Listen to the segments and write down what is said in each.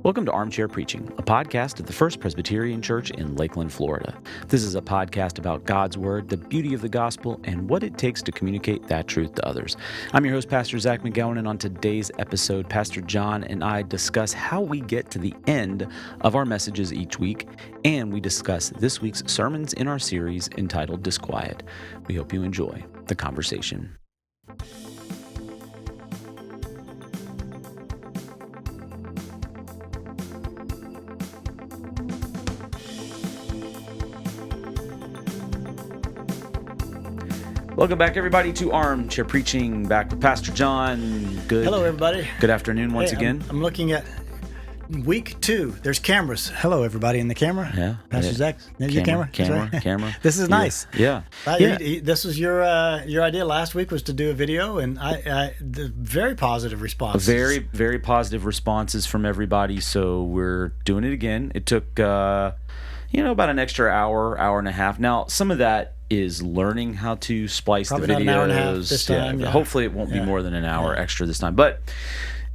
Welcome to Armchair Preaching, a podcast of the First Presbyterian Church in Lakeland, Florida. This is a podcast about God's Word, the beauty of the gospel, and what it takes to communicate that truth to others. I'm your host, Pastor Zac McGowan, and on today's episode, Pastor John and I discuss how we get to the end of our messages each week, and we discuss this week's sermons in our series entitled disQUIET. We hope you enjoy the conversation. Welcome back, everybody, to Armchair Preaching, back with Pastor John. Hello, everybody. Good afternoon once again. I'm looking at week 2. There's cameras. Hello, everybody in the camera. Yeah. Pastor Zac, your camera. Camera. This is nice. Yeah. This was your idea last week, was to do a video, and the very positive responses. Very, very positive responses from everybody, so we're doing it again. It took, about an extra hour and a half. Now, some of that is learning how to splice Probably the videos. Not an hour and a half this time. Yeah. Hopefully it won't be more than an hour extra this time. But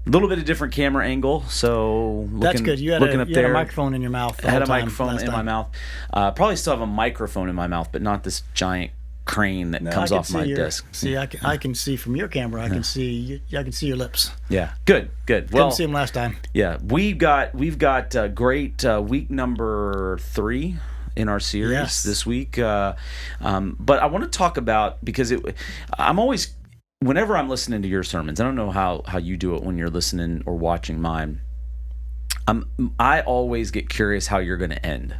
a little bit of different camera angle. So that's good. You had a microphone in your mouth. I had a microphone in my mouth. Probably still have a microphone in my mouth, but not this giant crane that comes off my desk. See, I can see from your camera. I can see your lips. Yeah, good. Well, couldn't see them last time. Yeah, we've got great week number 3 in our series this week. But I want to talk about, because whenever I'm listening to your sermons, I don't know how you do it when you're listening or watching mine. I always get curious how you're going to end.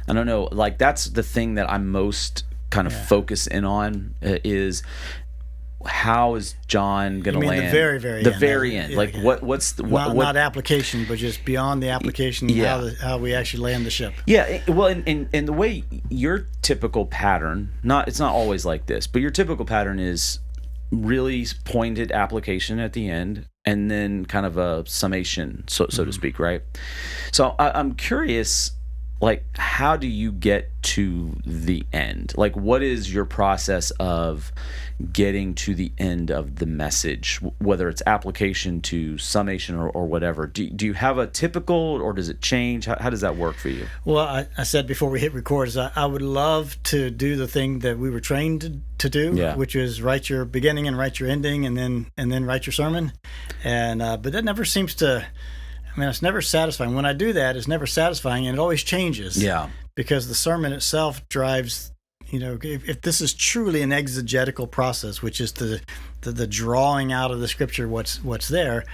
I don't know, like that's the thing that I'm most kind of focus in on is how is John going to land? The very end. Like what's the not application, but just beyond the application. How we actually land the ship. Yeah. Well, and the way your typical pattern, it's not always like this, but your typical pattern is really pointed application at the end, and then kind of a summation, so to speak, right? So I'm curious. Like, how do you get to the end? Like, what is your process of getting to the end of the message, whether it's application to summation or whatever? Do you have a typical, or does it change? How does that work for you? Well, I said before we hit record, I would love to do the thing that we were trained to do, which is write your beginning and write your ending, and then write your sermon. And but that never seems to. I mean, it's never satisfying. When I do that, it's never satisfying, and it always changes. Yeah. Because the sermon itself drives, if this is truly an exegetical process, which is the drawing out of the scripture what's there,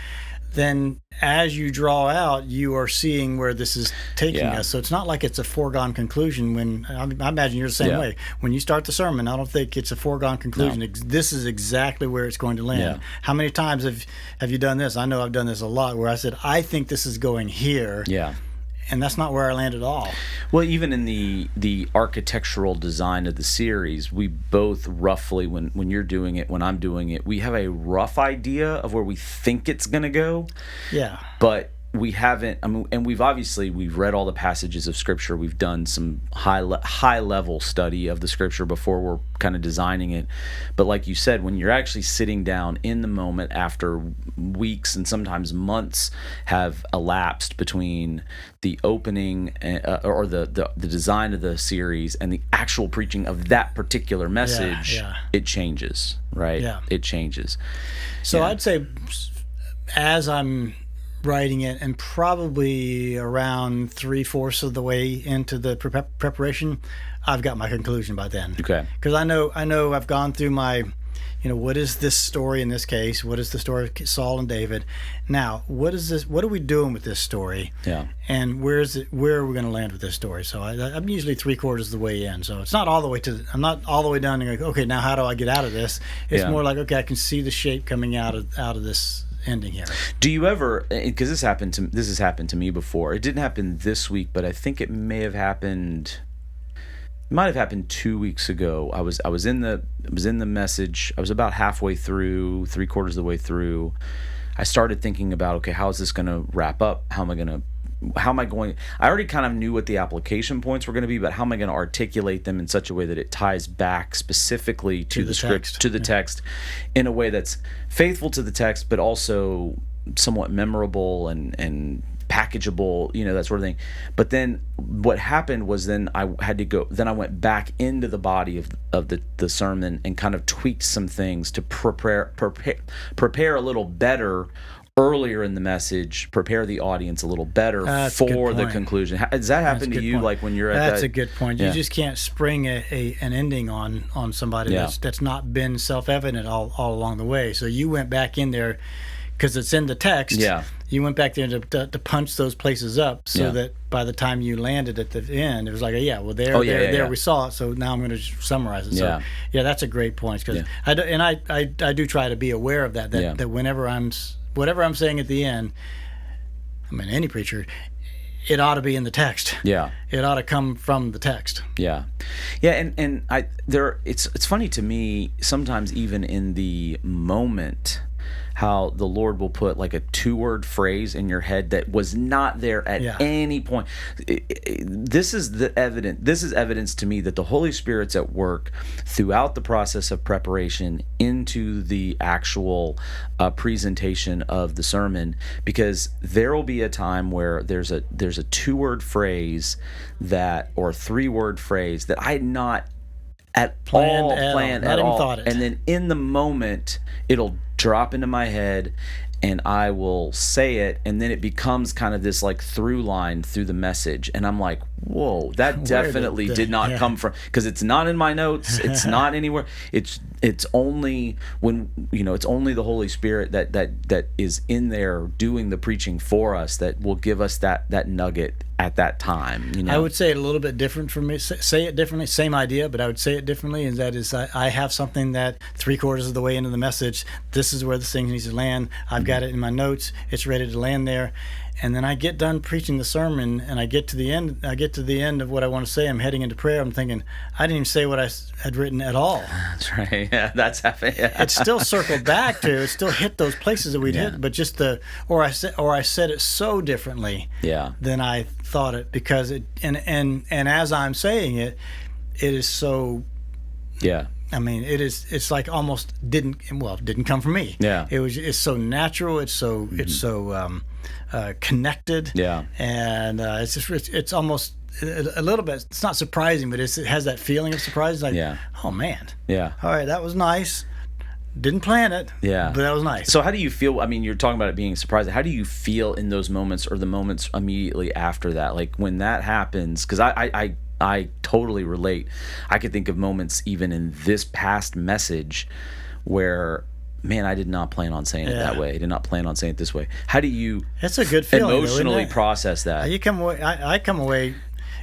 then as you draw out, you are seeing where this is taking us. So it's not like it's a foregone conclusion. I imagine you're the same way. When you start the sermon, I don't think it's a foregone conclusion. No. This is exactly where it's going to land. Yeah. How many times have you done this? I know I've done this a lot, where I said, I think this is going here. Yeah. And that's not where I land at all. Well, even in the architectural design of the series, we both roughly, when you're doing it, when I'm doing it, we have a rough idea of where we think it's going to go. Yeah. But we haven't, and we've read all the passages of Scripture. We've done some high level study of the Scripture before we're kind of designing it. But like you said, when you're actually sitting down in the moment after weeks and sometimes months have elapsed between the opening or the design of the series and the actual preaching of that particular message, it changes, right? Yeah. It changes. So I'd say as I'm writing it, and probably around 3/4 of the way into the preparation, I've got my conclusion by then. Okay. Because I know I've gone through my, what is this story in this case? What is the story of Saul and David? Now, what is this? What are we doing with this story? Yeah. And where are we going to land with this story? So I'm usually 3/4 of the way in. So it's not all the way I'm not all the way done and go, okay, now how do I get out of this? It's more like, okay, I can see the shape coming out of this ending here. Do you ever, because this has happened to me before. It didn't happen this week, but I think it might have happened 2 weeks ago. I was in the message. I was about halfway through, 3/4 of the way through. I started thinking about, okay, how is this going to wrap up? How am I going? I already kind of knew what the application points were going to be, but how am I going to articulate them in such a way that it ties back specifically to the script, to the text, in a way that's faithful to the text, but also somewhat memorable and packageable, that sort of thing. But then what happened was then I had to go. Then I went back into the body of the sermon and kind of tweaked some things to prepare a little better earlier in the message, prepare the audience a little better for the conclusion. Does that happen to you? Point. Like when you're at That's a good point. You just can't spring an ending on somebody that's not been self-evident all along the way. So you went back in there because it's in the text. Yeah. You went back there to punch those places up so that by the time you landed at the end, it was like, there we saw it. So now I'm going to summarize it. So that's a great point, because I do try to be aware of that whenever whatever I'm saying at the end, I mean, any preacher, it ought to be in the text. Yeah. It ought to come from the text. Yeah. Yeah, and it's funny to me sometimes, even in the moment, how the Lord will put like a 2-word phrase in your head that was not there at any point. This is evidence to me that the Holy Spirit's at work throughout the process of preparation into the actual presentation of the sermon, because there will be a time where there's a 2-word phrase or 3-word phrase that I had not planned at all. Thought it. And then in the moment, it'll drop into my head and I will say it, and then it becomes kind of this like through line through the message, and I'm like, whoa, that definitely did not come from, because it's not in my notes, it's not anywhere. It's only when it's only the Holy Spirit that is in there doing the preaching for us that will give us that nugget at that time. I would say it a little bit different for me. Say it differently, same idea, but I would say it differently, and that is I have something that 3/4 of the way into the message, this is where this thing needs to land. I've got it in my notes, it's ready to land there. And then I get done preaching the sermon, and I get to the end of what I want to say. I'm heading into prayer. I'm thinking, I didn't even say what I had written at all. That's right. Yeah, that's happening. Yeah. It's still circled back to. It still hit those places that we'd hit, but just or I said it so differently than I thought it, because it and as I'm saying it, it is so. Yeah. I mean, it's like almost didn't come from me. Yeah. It's so natural. It's so connected. Yeah. And it's almost a little bit. It's not surprising, but it has that feeling of surprise. Like, oh man. Yeah. All right, that was nice. Didn't plan it. Yeah. But that was nice. So how do you feel? I mean, you're talking about it being surprising. How do you feel in those moments, or the moments immediately after that? Like when that happens, because I totally relate. I could think of moments even in this past message where, man, I did not plan on saying it that way. I did not plan on saying it this way. How do you That's a good feeling, emotionally though, process that? You come away. I come away,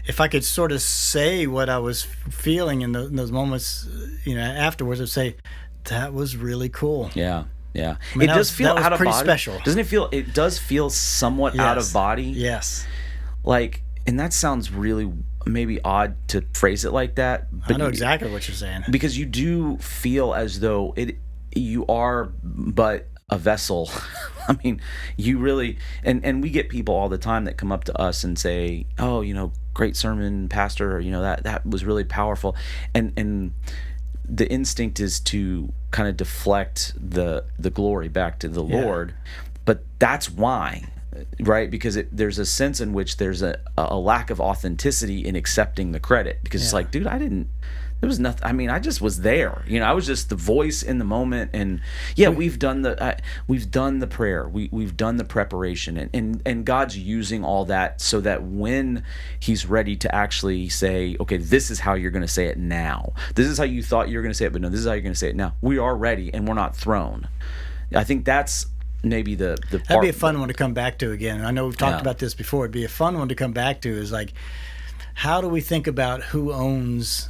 if I could sort of say what I was feeling in those moments, afterwards, I'd say, that was really cool. Yeah. Yeah. I mean, it does feel out of pretty body. Special. Doesn't it feel? It does feel somewhat out of body. Yes. Like, and that sounds really maybe odd to phrase it like that. But I know exactly what you're saying. Because you do feel as though you are but a vessel. I mean, you really, and we get people all the time that come up to us and say, oh, great sermon, Pastor, or, that was really powerful. And the instinct is to kind of deflect the glory back to the Lord. But that's why. Right, because there's a sense in which there's a lack of authenticity in accepting the credit, because it's like, dude, there was nothing. I mean, I just was there. I was just the voice in the moment, and we've done the prayer, we've done the preparation, and God's using all that so that when He's ready to actually say, okay, this is how you're going to say it now. This is how you thought you were going to say it, but no, this is how you're going to say it now. We are ready, and we're not thrown. I think that's maybe the part. That'd be a fun one to come back to again. I know we've talked about this before. It'd be a fun one to come back to, is like, how do we think about who owns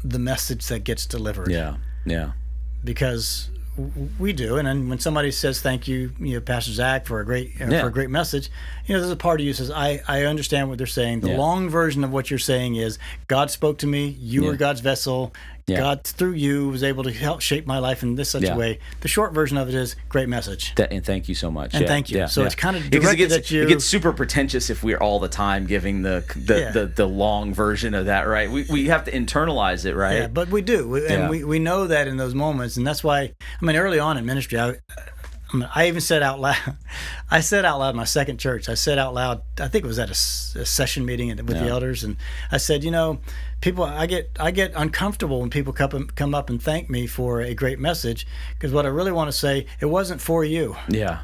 the message that gets delivered? Yeah. Because we do, and then when somebody says thank you, Pastor Zac, for a great message, there's a part of you that says, I understand what they're saying. The long version of what you're saying is, God spoke to me. You were God's vessel. God, through you, was able to help shape my life in such a way. The short version of it is, great message. And thank you so much. And thank you. So it's kind of directed at you. It gets super pretentious if we're all the time giving the long version of that, right? We have to internalize it, right? Yeah, but we do. And we know that in those moments. And that's why, I mean, early on in ministry, I even said out loud. I said out loud in my second church. I said out loud. I think it was at a session meeting with the elders, and I said, people. I get uncomfortable when people come up and thank me for a great message, because what I really want to say, it wasn't for you. Yeah.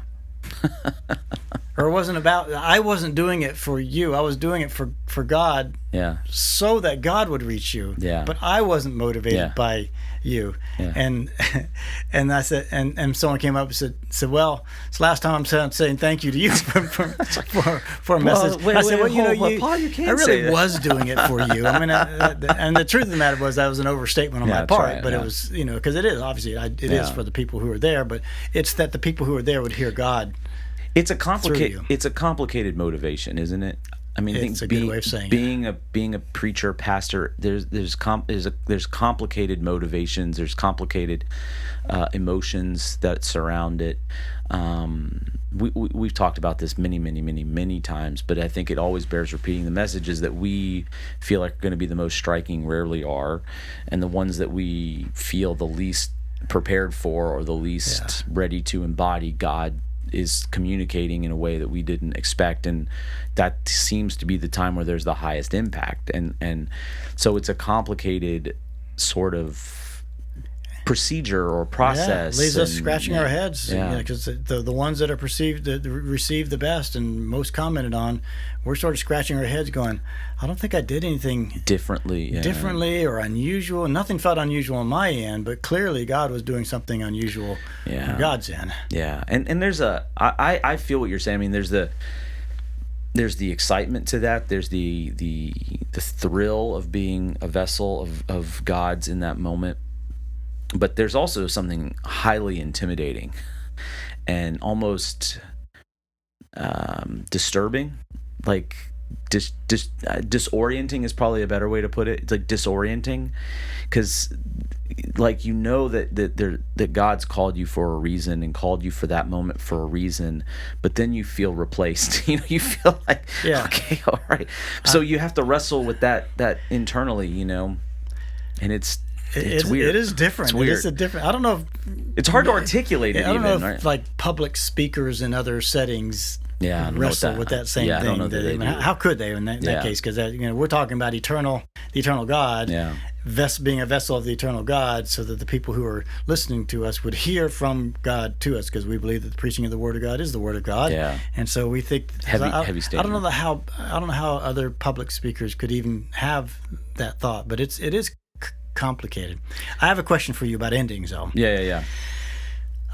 Or it wasn't about. I wasn't doing it for you. I was doing it for God. Yeah. So that God would reach you. Yeah. But I wasn't motivated by you. Yeah. And I said, and someone came up and said, well, it's the last time I'm saying thank you to you for a message. I said, Paul, you can't I really was doing it for you. I mean, and the truth of the matter was that was an overstatement on my part. Right, but it was, because it is obviously it is for the people who are there, but it's that the people who are there would hear God. It's a complicated motivation, isn't it? I mean, it's a good way of saying being a preacher, pastor. There's complicated motivations. There's complicated emotions that surround it. We've talked about this many times, but I think it always bears repeating. The messages that we feel like are going to be the most striking rarely are, and the ones that we feel the least prepared for or the least ready to embody, God is communicating in a way that we didn't expect, and that seems to be the time where there's the highest impact, and so it's a complicated sort of procedure or process. It leaves us scratching our heads, because the ones that are received the best and most commented on, we're sort of scratching our heads going, I don't think I did anything differently or unusual. Nothing felt unusual on my end, but clearly God was doing something unusual on God's end. Yeah, and there's I feel what you're saying. I mean, there's the excitement to that. There's the thrill of being a vessel of God's in that moment. But there's also something highly intimidating and almost disturbing, like disorienting is probably a better way to put it. It's like disorienting, because like that God's called you for a reason and called you for that moment for a reason, but then you feel replaced. You feel like, okay, all right. So you have to wrestle with that internally, and it's weird. It is different. It's weird. It is different. I don't know if it's hard to articulate it. I don't even, know if right? like public speakers in other settings wrestle with that same thing. I don't know how could they in that case? Because we're talking about the eternal God, being a vessel of the eternal God, so that the people who are listening to us would hear from God to us, because we believe that the preaching of the Word of God is the Word of God. Yeah. And so we think heavy statement. I don't know how other public speakers could even have that thought, but it is complicated. I have a question for you about endings, though. Yeah.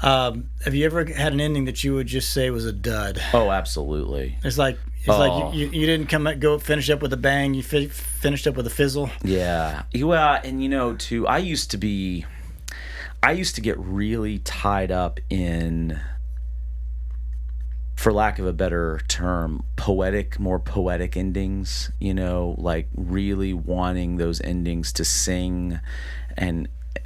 Have you ever had an ending that you would just say was a dud? Oh, absolutely. It's like you didn't go finish up with a bang. You finished up with a fizzle. Yeah. Well, and too, I used to get really tied up in, for lack of a better term, more poetic endings, like really wanting those endings to sing,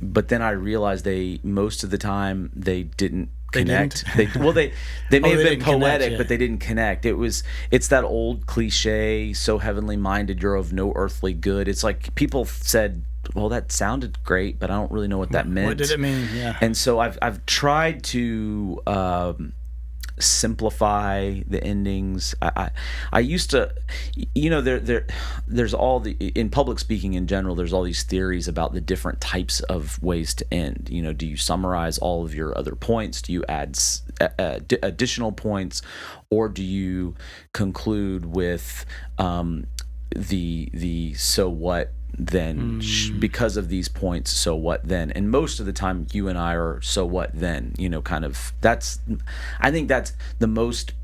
but then I realized most of the time they didn't connect. They may have been poetic, but they didn't connect. It's that old cliche, so heavenly minded, you're of no earthly good. It's like people said, well, that sounded great, but I don't really know what that meant. What did it mean? Yeah. And so I've tried to simplify the endings. I used to, there's all in public speaking in general, there's all these theories about the different types of ways to end. Do you summarize all of your other points? Do you add additional points, or do you conclude with the so what then, because of these points, so what then? And most of the time you and I are so what then, kind of. I think that's the most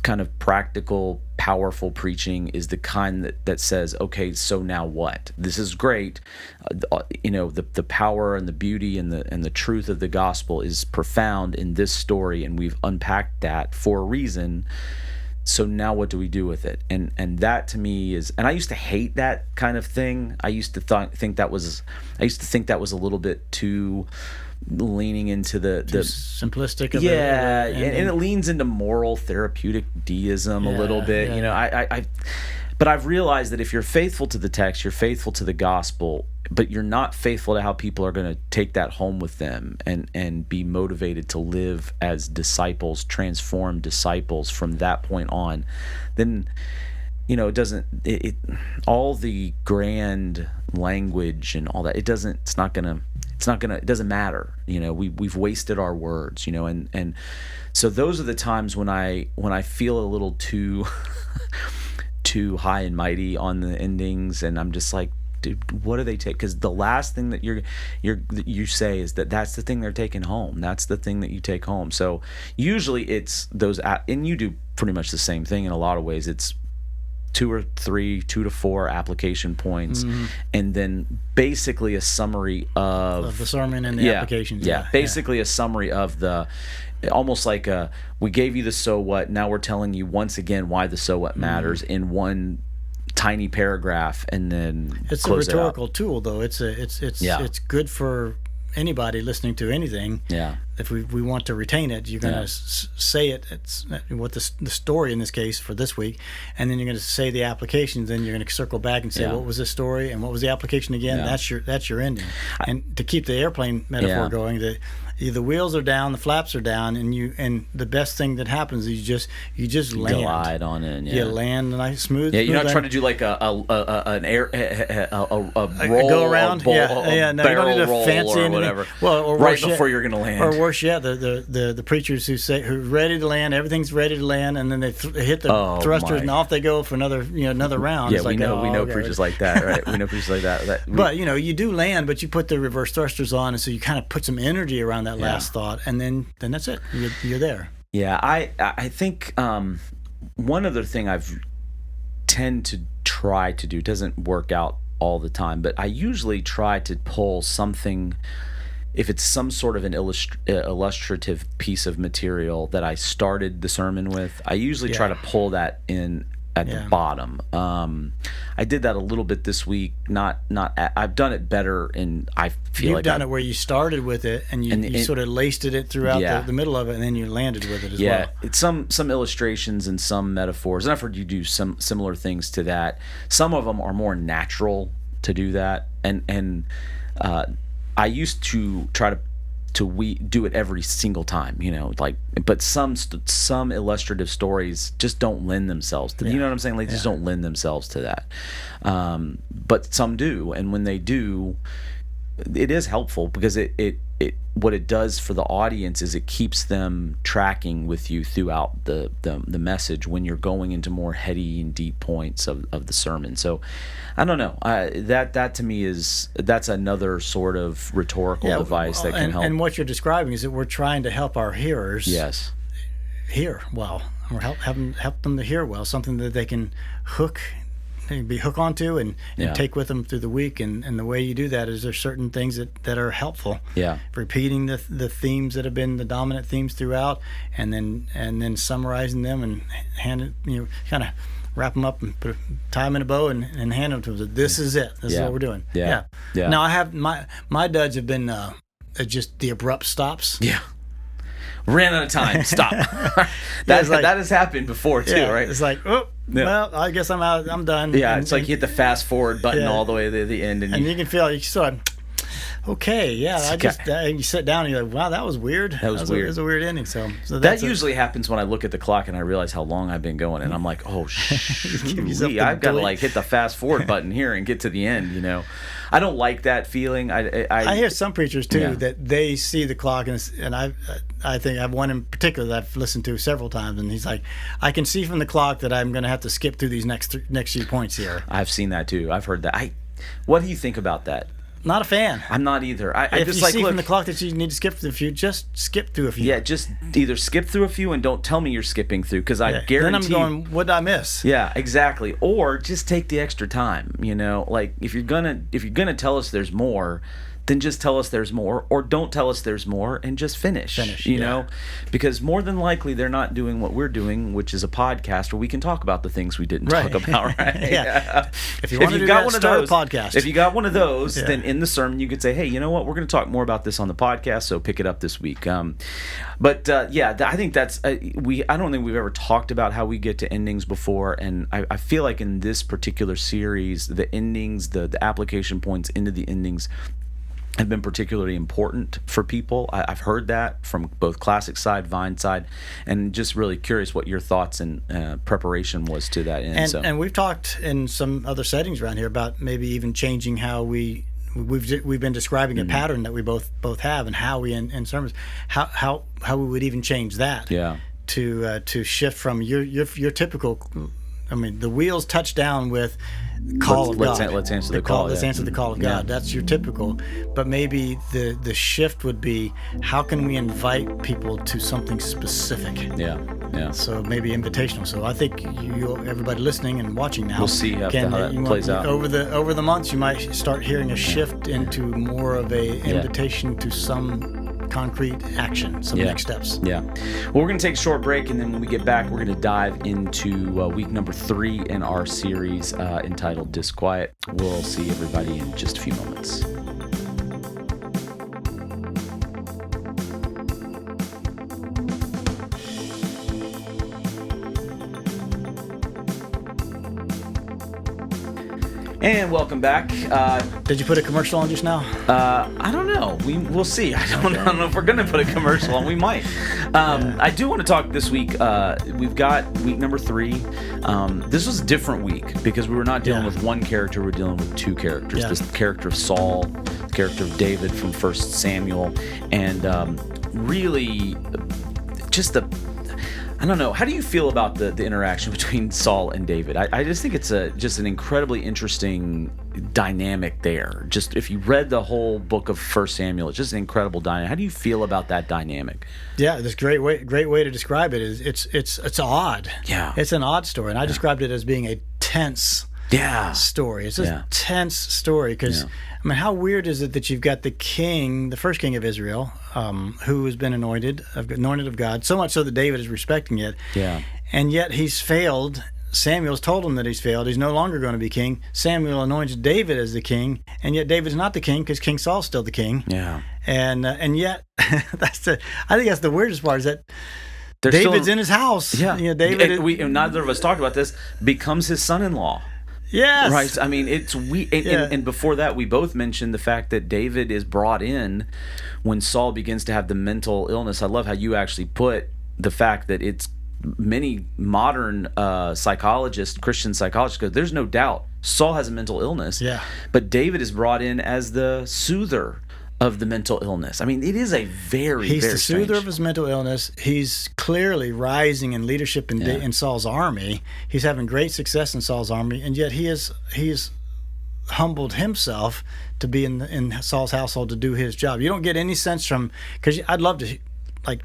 kind of practical, powerful preaching, is the kind that says, okay, so now what? This is great. The power and the beauty and the truth of the gospel is profound in this story, and we've unpacked that for a reason. So now what do we do with it? And that to me is, and I used to hate that kind of thing. I used to think that was a little bit too leaning into the simplistic. And it leans into moral therapeutic deism a little bit. But I've realized that if you're faithful to the text, you're faithful to the gospel, but you're not faithful to how people are going to take that home with them and be motivated to live as disciples, transformed disciples from that point on, then it doesn't, all the grand language and all that, it doesn't matter. We've wasted our words, and so those are the times when I feel a little too high and mighty on the endings, and I'm just like, dude, what do they take? Because the last thing that you say is that's the thing they're taking home. That's the thing that you take home. So usually it's those, and you do pretty much the same thing in a lot of ways. It's 2 to 4 application points, and then basically a summary of the sermon and the applications. Basically a summary of the, almost like we gave you the so what, now we're telling you once again why the so what matters in one tiny paragraph, and then it's a rhetorical tool, though. It's good for anybody listening to anything. Yeah. If we want to retain it, you're going to say it. It's what the story in this case for this week, and then you're going to say the applications. Then you're going to circle back and say what was the story and what was the application again. Yeah. That's your ending. And to keep the airplane metaphor going, the wheels are down, the flaps are down, and the best thing that happens is you just land. Glide on it. Yeah. You land nice, smooth. Yeah, you're not trying to do like a roll, go around. No, you don't need a fancy or whatever. Well, or right before you're going to land. Or worse yet, the preachers who're ready to land, everything's ready to land, and then they hit the thrusters and off they go for another round. Yeah, it's we know preachers like that, right? We know preachers like that. But you do land, but you put the reverse thrusters on, and so you kind of put some energy around that last thought, and then that's it. You're there. Yeah, I think one other thing I've tend to try to do, doesn't work out all the time, but I usually try to pull something, if it's some sort of an illustrative piece of material that I started the sermon with, I usually try to pull that in at the bottom. I did that a little bit this week. I've done it better, and I feel you've done it where you started with it and you sort of laced it throughout the middle of it, and then you landed with it as well. Yeah, it's some illustrations and some metaphors, and I've heard you do some similar things to that. Some of them are more natural to do that, and I used to try to do it every single time, but some illustrative stories just don't lend themselves to, you know what I'm saying? They just don't lend themselves to that. But some do, and when they do, it is helpful because it what it does for the audience is it keeps them tracking with you throughout the message when you're going into more heady and deep points of the sermon. So I don't know, that to me that's another sort of rhetorical device that can help. And what you're describing is that we're trying to help our hearers hear well, or help them to hear well, something that they can hook onto and take with them through the week, and the way you do that is there's certain things that are helpful. Repeating the themes that have been the dominant themes throughout, and then summarizing them and kind of wrap them up and tie them in a bow and hand them to them. This is it. This is what we're doing. Yeah. Now I have my duds have been just the abrupt stops. Yeah. Ran out of time. Stop. That has happened before too, right? It's like, well, I guess I'm out. I'm done. Yeah, it's like you hit the fast forward button all the way to the end, and you can feel you sort of, okay, you sit down and you're like, wow, that was weird. That was weird. It was a weird ending. So that usually happens when I look at the clock and I realize how long I've been going, and I'm like, oh shoot, I've got to hit the fast forward button here and get to the end. I don't like that feeling. I hear some preachers too that they see the clock, and I think I have one in particular that I've listened to several times, and he's like, I can see from the clock that I'm going to have to skip through these next few points here. I've seen that too. I've heard that. What do you think about that? Not a fan. I'm not either. If you see from the clock that you need to skip through a few, just skip through a few. Yeah, just either skip through a few and don't tell me you're skipping through, because I guarantee. Then I'm going, what did I miss? Yeah, exactly. Or just take the extra time. Like if you're gonna tell us there's more, then just tell us there's more, or don't tell us there's more and just finish, you know, because more than likely they're not doing what we're doing, which is a podcast where we can talk about the things we didn't talk about, right? Yeah. If you want to start a podcast. If you got one of those, then in the sermon you could say, hey, you know what, we're going to talk more about this on the podcast, so pick it up this week. I think that's I don't think we've ever talked about how we get to endings before, and I feel like in this particular series, the endings, the application points into the endings have been particularly important for people. I've heard that from both classic side, Vine side, and just really curious what your thoughts and preparation was to that end. And we've talked in some other settings around here about maybe even changing how we've been describing a pattern that we both have, and how we in sermons, how we would even change that. Yeah. To shift from your typical. I mean, the wheels touch down with call of God. Let's answer the call. Let's answer the call of God. That's your typical. But maybe the shift would be, how can we invite people to something specific? Yeah. So maybe invitational. So I think everybody listening and watching now, we'll see how that plays out. Over the months, you might start hearing a shift into more of a invitation to some concrete action, some next steps. Yeah. Well, we're going to take a short break, and then when we get back, we're going to dive into week number 3 in our series entitled disQUIET. We'll see everybody in just a few moments. And welcome back. Did you put a commercial on just now? I don't know. We'll see. I don't know if we're going to put a commercial on. We might. I do want to talk this week. We've got week number 3. This was a different week because we were not dealing with one character. We're dealing with 2 characters. Yeah. This character of Saul, the character of David from 1 Samuel, and really just I don't know. How do you feel about the interaction between Saul and David? I just think it's just an incredibly interesting dynamic there. Just if you read the whole book of 1 Samuel, it's just an incredible dynamic. How do you feel about that dynamic? Yeah, this great way to describe it is it's odd. Yeah, it's an odd story, and I described it as being a tense story. It's a tense story because I mean, how weird is it that you've got the king, the first king of Israel, who has been anointed of God, so much so that David is respecting it. Yeah. And yet he's failed. Samuel's told him that he's failed. He's no longer going to be king. Samuel anoints David as the king, and yet David's not the king because King Saul's still the king. Yeah. And yet I think that's the weirdest part is that They're David's in his house. Yeah. You know, David. Neither of us talked about this. Becomes his son-in-law. Yes. Right. I mean, and before that, we both mentioned the fact that David is brought in when Saul begins to have the mental illness. I love how you actually put the fact that it's many modern psychologists, Christian psychologists, go, there's no doubt Saul has a mental illness. Yeah. But David is brought in as the soother of the mental illness. I mean, it is a He's the soother of his mental illness. He's clearly rising in leadership in Saul's army. He's having great success in Saul's army, and yet he's humbled himself to be in Saul's household to do his job. You don't get any sense from, because I'd love to, like,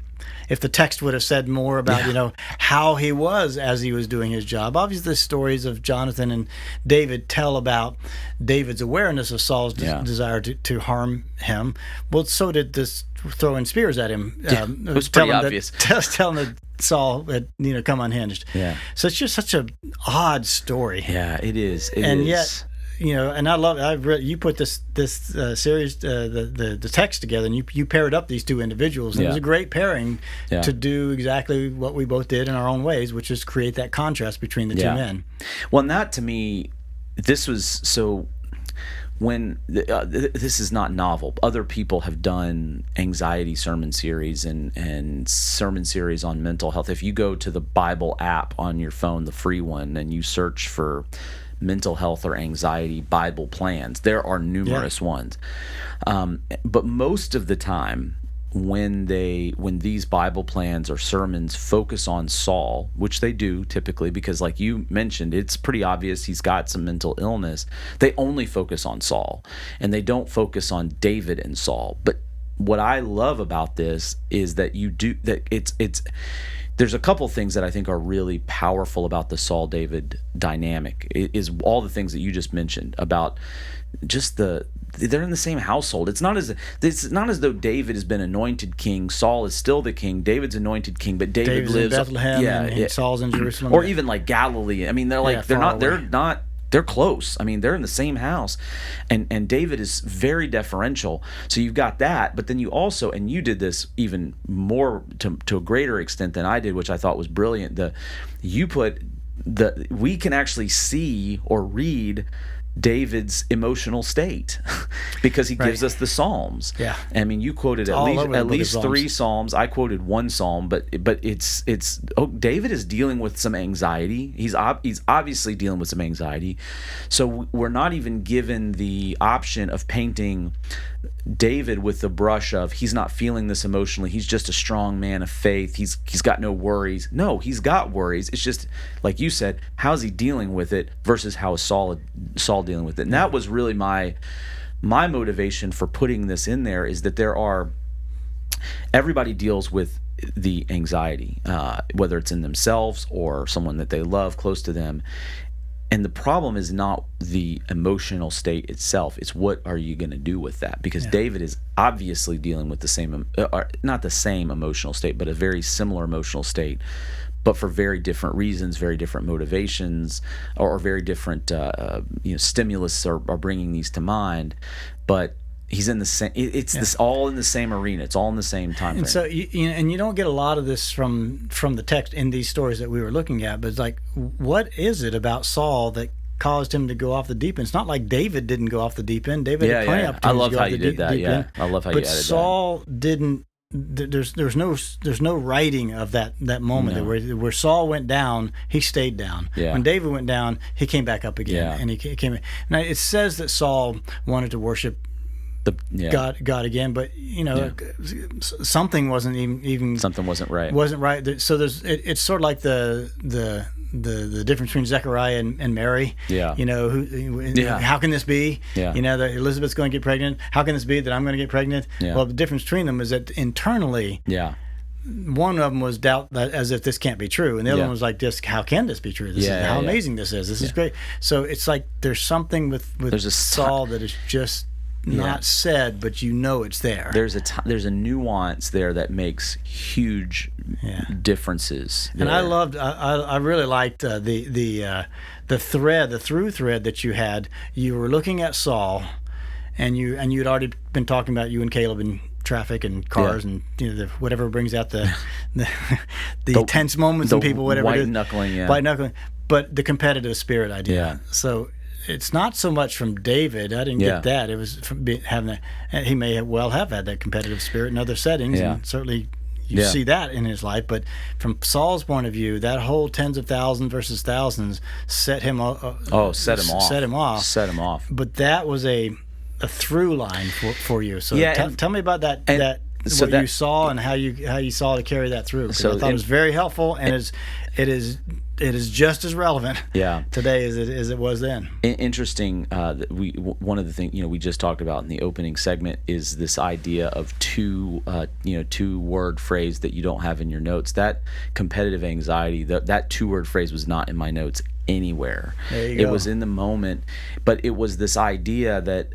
if the text would have said more about how he was as he was doing his job. Obviously, the stories of Jonathan and David tell about David's awareness of Saul's desire to harm him. Well, so did this throwing spears at him. It was pretty obvious. Telling that Saul had come unhinged. Yeah. So it's just such an odd story. Yeah, it is. Yet, and I love. I've read. You put this series, the text together, and you paired up these 2 individuals, and it was a great pairing to do exactly what we both did in our own ways, which is create that contrast between the 2 men. Well, and that to me, this was so. When this is not novel, other people have done anxiety sermon series and sermon series on mental health. If you go to the Bible app on your phone, the free one, and you search for mental health or anxiety Bible plans, there are numerous ones. But most of the time, when these Bible plans or sermons focus on Saul, which they do typically, because like you mentioned, it's pretty obvious he's got some mental illness, they only focus on Saul and they don't focus on David and Saul. But what I love about this is that there's a couple things that I think are really powerful about the Saul-David dynamic. It is all the things that you just mentioned about just the they're in the same household. It's not as though David has been anointed king. Saul is still the king. David's anointed king, but David's lives in Bethlehem, and Saul's in Jerusalem, or even like Galilee. I mean, they're close. I mean, they're in the same house, and David is very deferential. So you've got that, but then you also, and you did this even more to a greater extent than I did, which I thought was brilliant. We can actually see or read David's emotional state because he gives us the Psalms. Yeah, I mean, you quoted at least 3 Psalms. I quoted 1 Psalm, but it's David is dealing with some anxiety. He's obviously dealing with some anxiety. So we're not even given the option of painting David with the brush of he's not feeling this emotionally. He's just a strong man of faith. He's got no worries. No, he's got worries. It's just like you said, how's he dealing with it versus how is Saul dealing with it. And that was really my motivation for putting this in there, is that everybody deals with the anxiety, whether it's in themselves or someone that they love close to them. And the problem is not the emotional state itself. It's what are you going to do with that? Because David is obviously dealing with the same, not the same emotional state, but a very similar emotional state, but for very different reasons, very different motivations, or very different stimulus are bringing these to mind. But he's in the same. It's this all in the same arena. It's all in the same time frame. And so you don't get a lot of this from the text in these stories that we were looking at. But it's like, what is it about Saul that caused him to go off the deep end? It's not like David didn't go off the deep end. David had plenty of opportunities. I love how you did that. End. I love how you added that. But Saul didn't. There's no writing of that moment where Saul went down, he stayed down. Yeah. When David went down, he came back up again, and he came in. Now it says that Saul wanted to worship God again, but something wasn't even something wasn't right. Wasn't right. So it's sort of like the difference between Zechariah and Mary. Yeah. How can this be? Yeah. That Elizabeth's going to get pregnant. How can this be that I'm going to get pregnant? Yeah. Well, the difference between them is that internally, one of them was doubt that as if this can't be true, and the other one was like, "Just how can this be true? This is how amazing this is. This is great." So it's like there's something with Saul that is just not said, but it's there. There's a nuance there that makes huge differences. And I really liked the through thread that you had. You were looking at Saul, and you'd already been talking about you and Caleb and traffic and cars and whatever brings out the tense moments in people, whatever white knuckling, but the competitive spirit idea. Yeah. So it's not so much from David. I didn't get that. It was from having that. He may well have had that competitive spirit in other settings, and certainly you see that in his life. But from Saul's point of view, that whole tens of thousands versus thousands set him off. Set him off. But that was a through line for you. So tell me about that. What you saw and how you saw to carry that through. So I thought it was very helpful, and it is just as relevant today as it was then. Interesting. One of the things we just talked about in the opening segment is this idea of two word phrase that you don't have in your notes. That competitive anxiety. That 2-word phrase was not in my notes anywhere. There you go. It was in the moment, but it was this idea that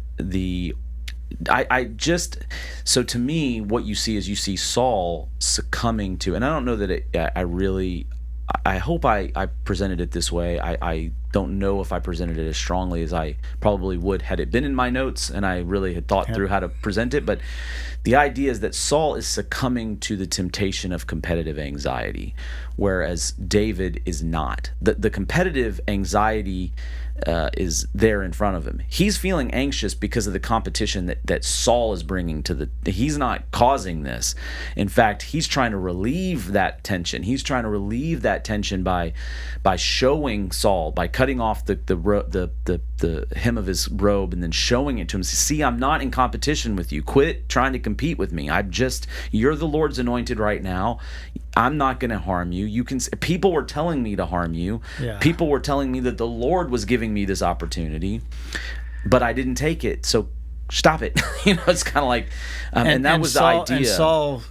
so to me, what you see Saul succumbing to, and I don't know that I hope I presented it this way. I don't know if I presented it as strongly as I probably would had it been in my notes and I really had thought through how to present it. But the idea is that Saul is succumbing to the temptation of competitive anxiety, whereas David is not. The competitive anxiety is there in front of him. He's feeling anxious because of the competition that Saul is bringing he's not causing this. In fact, he's trying to relieve that tension. He's trying to relieve that tension by showing Saul, by cutting off the hem of his robe and then showing it to him. See, I'm not in competition with you. Quit trying to compete with me. You're the Lord's anointed right now. I'm not going to harm you. People were telling me to harm you. Yeah. People were telling me that the Lord was giving me this opportunity, but I didn't take it. So stop it. It's kind of like, and that was Saul, the idea. And Saul,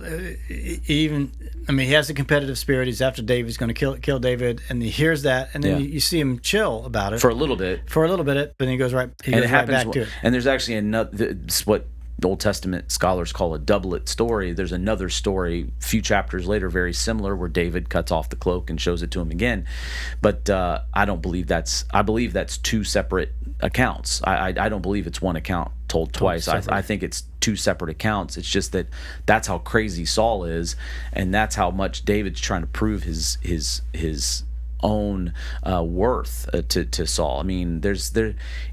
he has a competitive spirit. He's after David. He's going to kill David, and he hears that, and then you see him chill about it for a little bit, but then he goes right back to it. And there's actually it's what the Old Testament scholars call a doublet story. There's another story a few chapters later, very similar, where David cuts off the cloak and shows it to him again. But I believe that's two separate accounts. I don't believe it's one account told twice. I think it's two separate accounts. It's just that's how crazy Saul is, and that's how much David's trying to prove his own worth to Saul. I mean,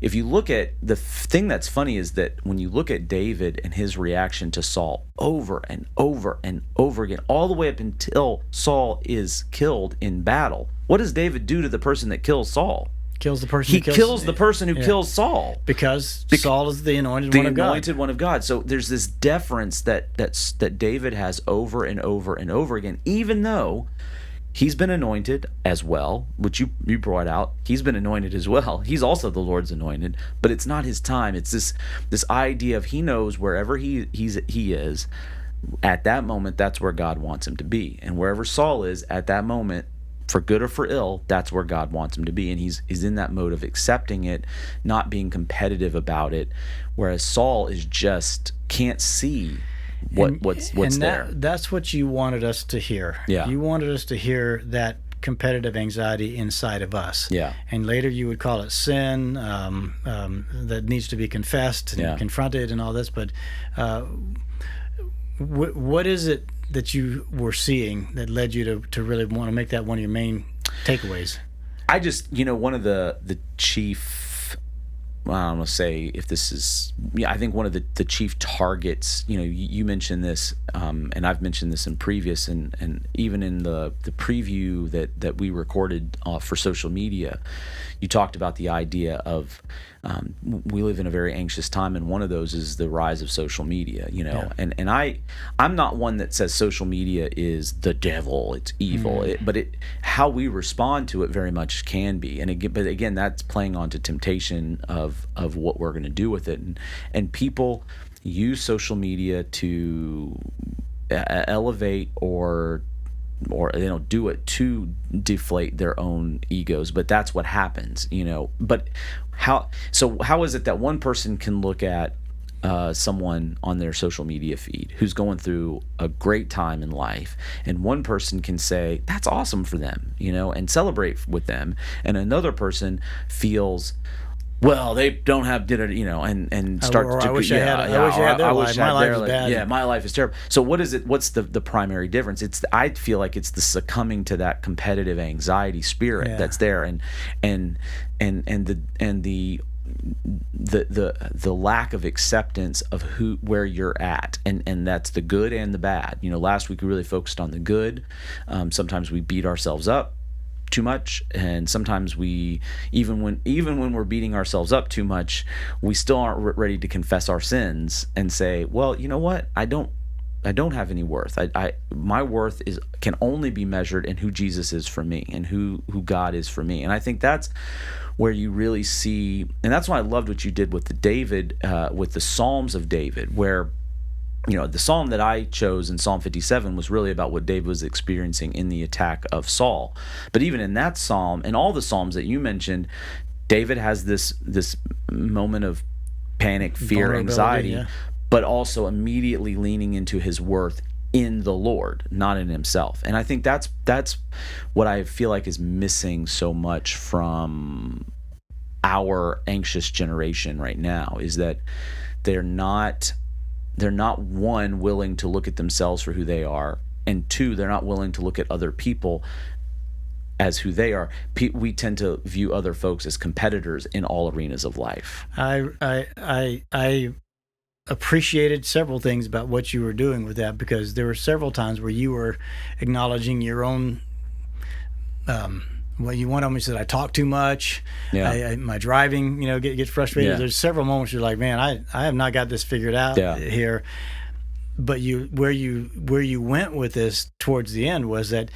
if you look at the thing that's funny is that when you look at David and his reaction to Saul over and over and over again, all the way up until Saul is killed in battle, what does David do to the person that kills Saul? Kills the person. He kills the person who kills Saul, because Saul is the anointed one of God. So there's this deference that David has over and over and over again, even though he's been anointed as well, which you brought out. He's been anointed as well. He's also the Lord's anointed, but it's not his time. It's this idea of he knows wherever he is at that moment, that's where God wants him to be, and wherever Saul is at that moment, for good or for ill, that's where God wants him to be, and he's in that mode of accepting it, not being competitive about it, whereas Saul is just can't see what's there. That's what you wanted us to hear. Yeah. You wanted us to hear that competitive anxiety inside of us. Yeah. And later you would call it sin that needs to be confessed and confronted and all this. But what is it that you were seeing that led you to really want to make that one of your main takeaways? I just, one of the chief, I don't want to say if this is, I think one of the chief targets, you mentioned this, and I've mentioned this in previous, and even in the preview that we recorded for social media, you talked about the idea of we live in a very anxious time, and one of those is the rise of social media, and I'm not one that says social media is the devil, it's evil, but how we respond to it very much can be, but again, that's playing onto temptation of what we're going to do with it, and people use social media to elevate or do it to deflate their own egos, but that's what happens, but how is it that one person can look at someone on their social media feed who's going through a great time in life, and one person can say that's awesome for them, and celebrate with them, and another person feels, well, they don't have dinner, and start to. I wish I had their life. My life is bad. Yeah, my life is terrible. So what is it? What's the primary difference? I feel like it's the succumbing to that competitive anxiety spirit that's there, and the lack of acceptance of where you're at, and that's the good and the bad. Last week we really focused on the good. Sometimes we beat ourselves up too much, and sometimes we even when we're beating ourselves up too much, we still aren't ready to confess our sins and say, well, you know what, I don't have any worth. My worth can only be measured in who Jesus is for me and who God is for me. And I think that's where you really see, and that's why I loved what you did with with the Psalms of David, where the psalm that I chose in Psalm 57 was really about what David was experiencing in the attack of Saul. But even in that psalm, and all the psalms that you mentioned, David has this moment of panic, fear, anxiety, but also immediately leaning into his worth in the Lord, not in himself. And I think that's what I feel like is missing so much from our anxious generation right now, is that they're not one, willing to look at themselves for who they are, and two, they're not willing to look at other people as who they are. We tend to view other folks as competitors in all arenas of life. I appreciated several things about what you were doing with that, because there were several times where you were acknowledging your own one of them said I talk too much. Yeah. My driving, get frustrated. Yeah. There's several moments you're like, man, I have not got this figured out here. But where you went with this towards the end was that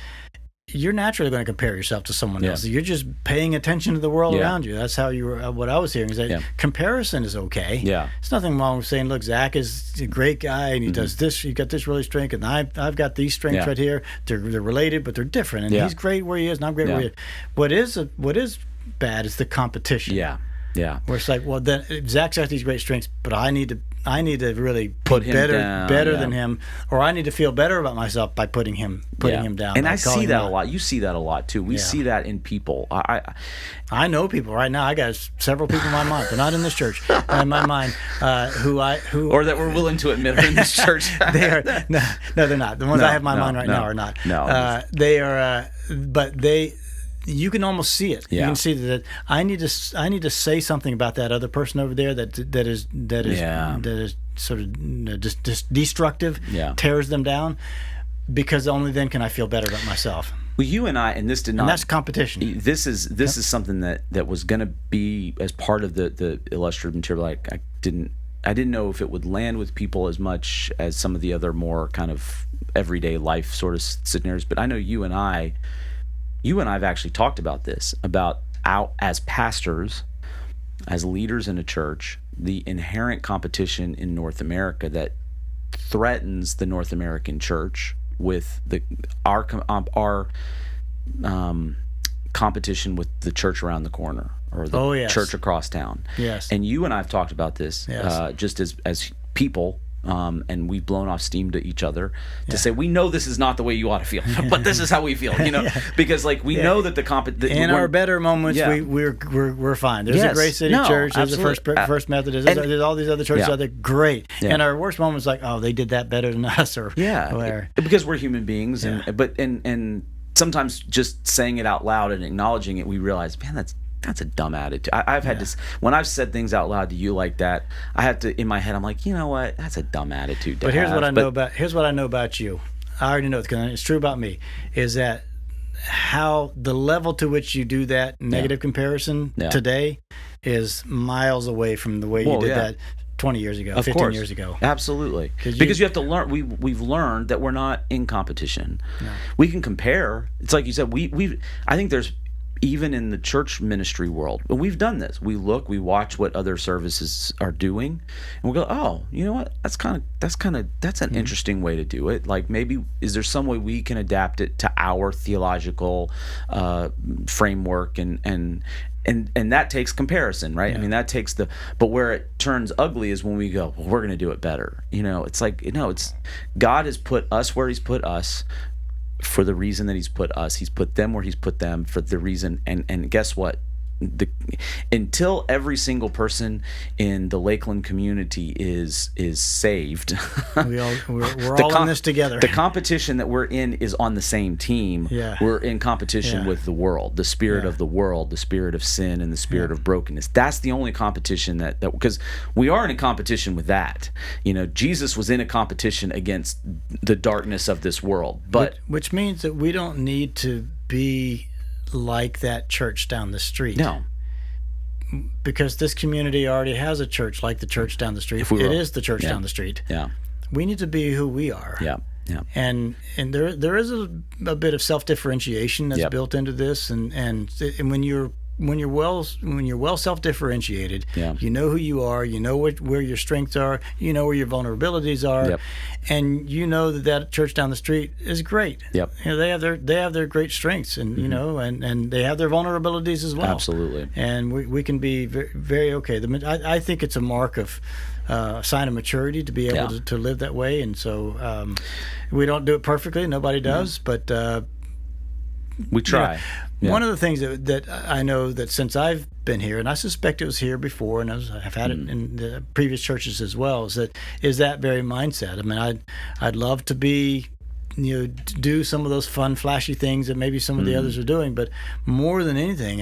you're naturally going to compare yourself to someone Yeah. else. You're just paying attention to the world Yeah. around you. That's how you were. What I was hearing is that comparison is okay. Yeah. There's nothing wrong with saying, look, Zach is a great guy and he does this. He got this really strength, and I've got these strengths right here. They're related, but they're different. And he's great where he is, and I'm great where he is. What is bad is the competition. Yeah. Yeah. Where it's like, well, then Zach's got these great strengths, but I need to really Put be him better down, than him, or I need to feel better about myself by putting him down. And by I see calling that him a out. lot. You see that a lot too. We see that in people. I know people right now. I got several people in my mind. They're not in this church. In my mind, who or that we're willing to admit are in this church. They are no, they're not. The ones I have in my mind right now are not. No, they are. But they. You can almost see it. You can see that I need to say something about that other person over there that is sort of just destructive, tears them down, because only then can I feel better about myself. Well, you and I, and this did not. And that's competition. This is something that was going to be as part of the illustrative material. Like I didn't know if it would land with people as much as some of the other more kind of everyday life sort of scenarios. But I know you and I have actually talked about this, about as pastors, as leaders in a church, the inherent competition in North America that threatens the North American church with our competition with the church around the corner or the church across town. Yes. And you and I have talked about this just as people. And we've blown off steam to each other to say, we know this is not the way you ought to feel, but this is how we feel, because like we know that in our better moments, we're fine. There's a Great City Church, there's the First Methodist, there's all these other churches out there, great. And our worst moments, like, oh, they did that better than us, or because we're human beings, and sometimes just saying it out loud and acknowledging it, we realize, man, that's a dumb attitude. I've had this when I've said things out loud to you like that. I have to in my head. I'm like, you know what? That's a dumb attitude. Here's what I know about you. I already know it's true about me. Is that how the level to which you do that negative comparison today is miles away from the way you did that 20 years ago, 15 years ago. Absolutely. Because you have to learn. We've learned that we're not in competition. No. We can compare. It's like you said. I think there's. Even in the church ministry world, we've done this. We watch what other services are doing, and we go, "Oh, you know what? That's an interesting way to do it. Like maybe is there some way we can adapt it to our theological framework and that takes comparison, right? I mean, that takes but where it turns ugly is when we go, well, we're going to do it better. It's like it's God has put us where He's put us. For the reason that He's put us, He's put them where He's put them for the reason. And guess what? Until every single person in the Lakeland community is saved, we're all in this together. The competition that we're in is on the same team. Yeah. We're in competition with the world, the spirit of the world, the spirit of sin, and the spirit of brokenness. That's the only competition that because we are in a competition with that. Jesus was in a competition against the darkness of this world, but which means that we don't need to be like that church down the street. No. Because this community already has a church like the church down the street. It is the church down the street. Yeah. We need to be who we are. Yeah. Yeah. And there is a bit of self-differentiation that's built into this, and when you're well self-differentiated, you know who you are, you know where your strengths are, you know where your vulnerabilities are, and you know that church down the street is great. Yep. They have their great strengths, and and they have their vulnerabilities as well. Absolutely. And we can be very, very okay. I think it's a mark of sign of maturity to be able to live that way, and so we don't do it perfectly. Nobody does, but we try. One of the things that I know that since I've been here, and I suspect it was here before, and I've had it in the previous churches as well, is that very mindset. I mean, I'd love to be, do some of those fun, flashy things that maybe some of the others are doing, but more than anything,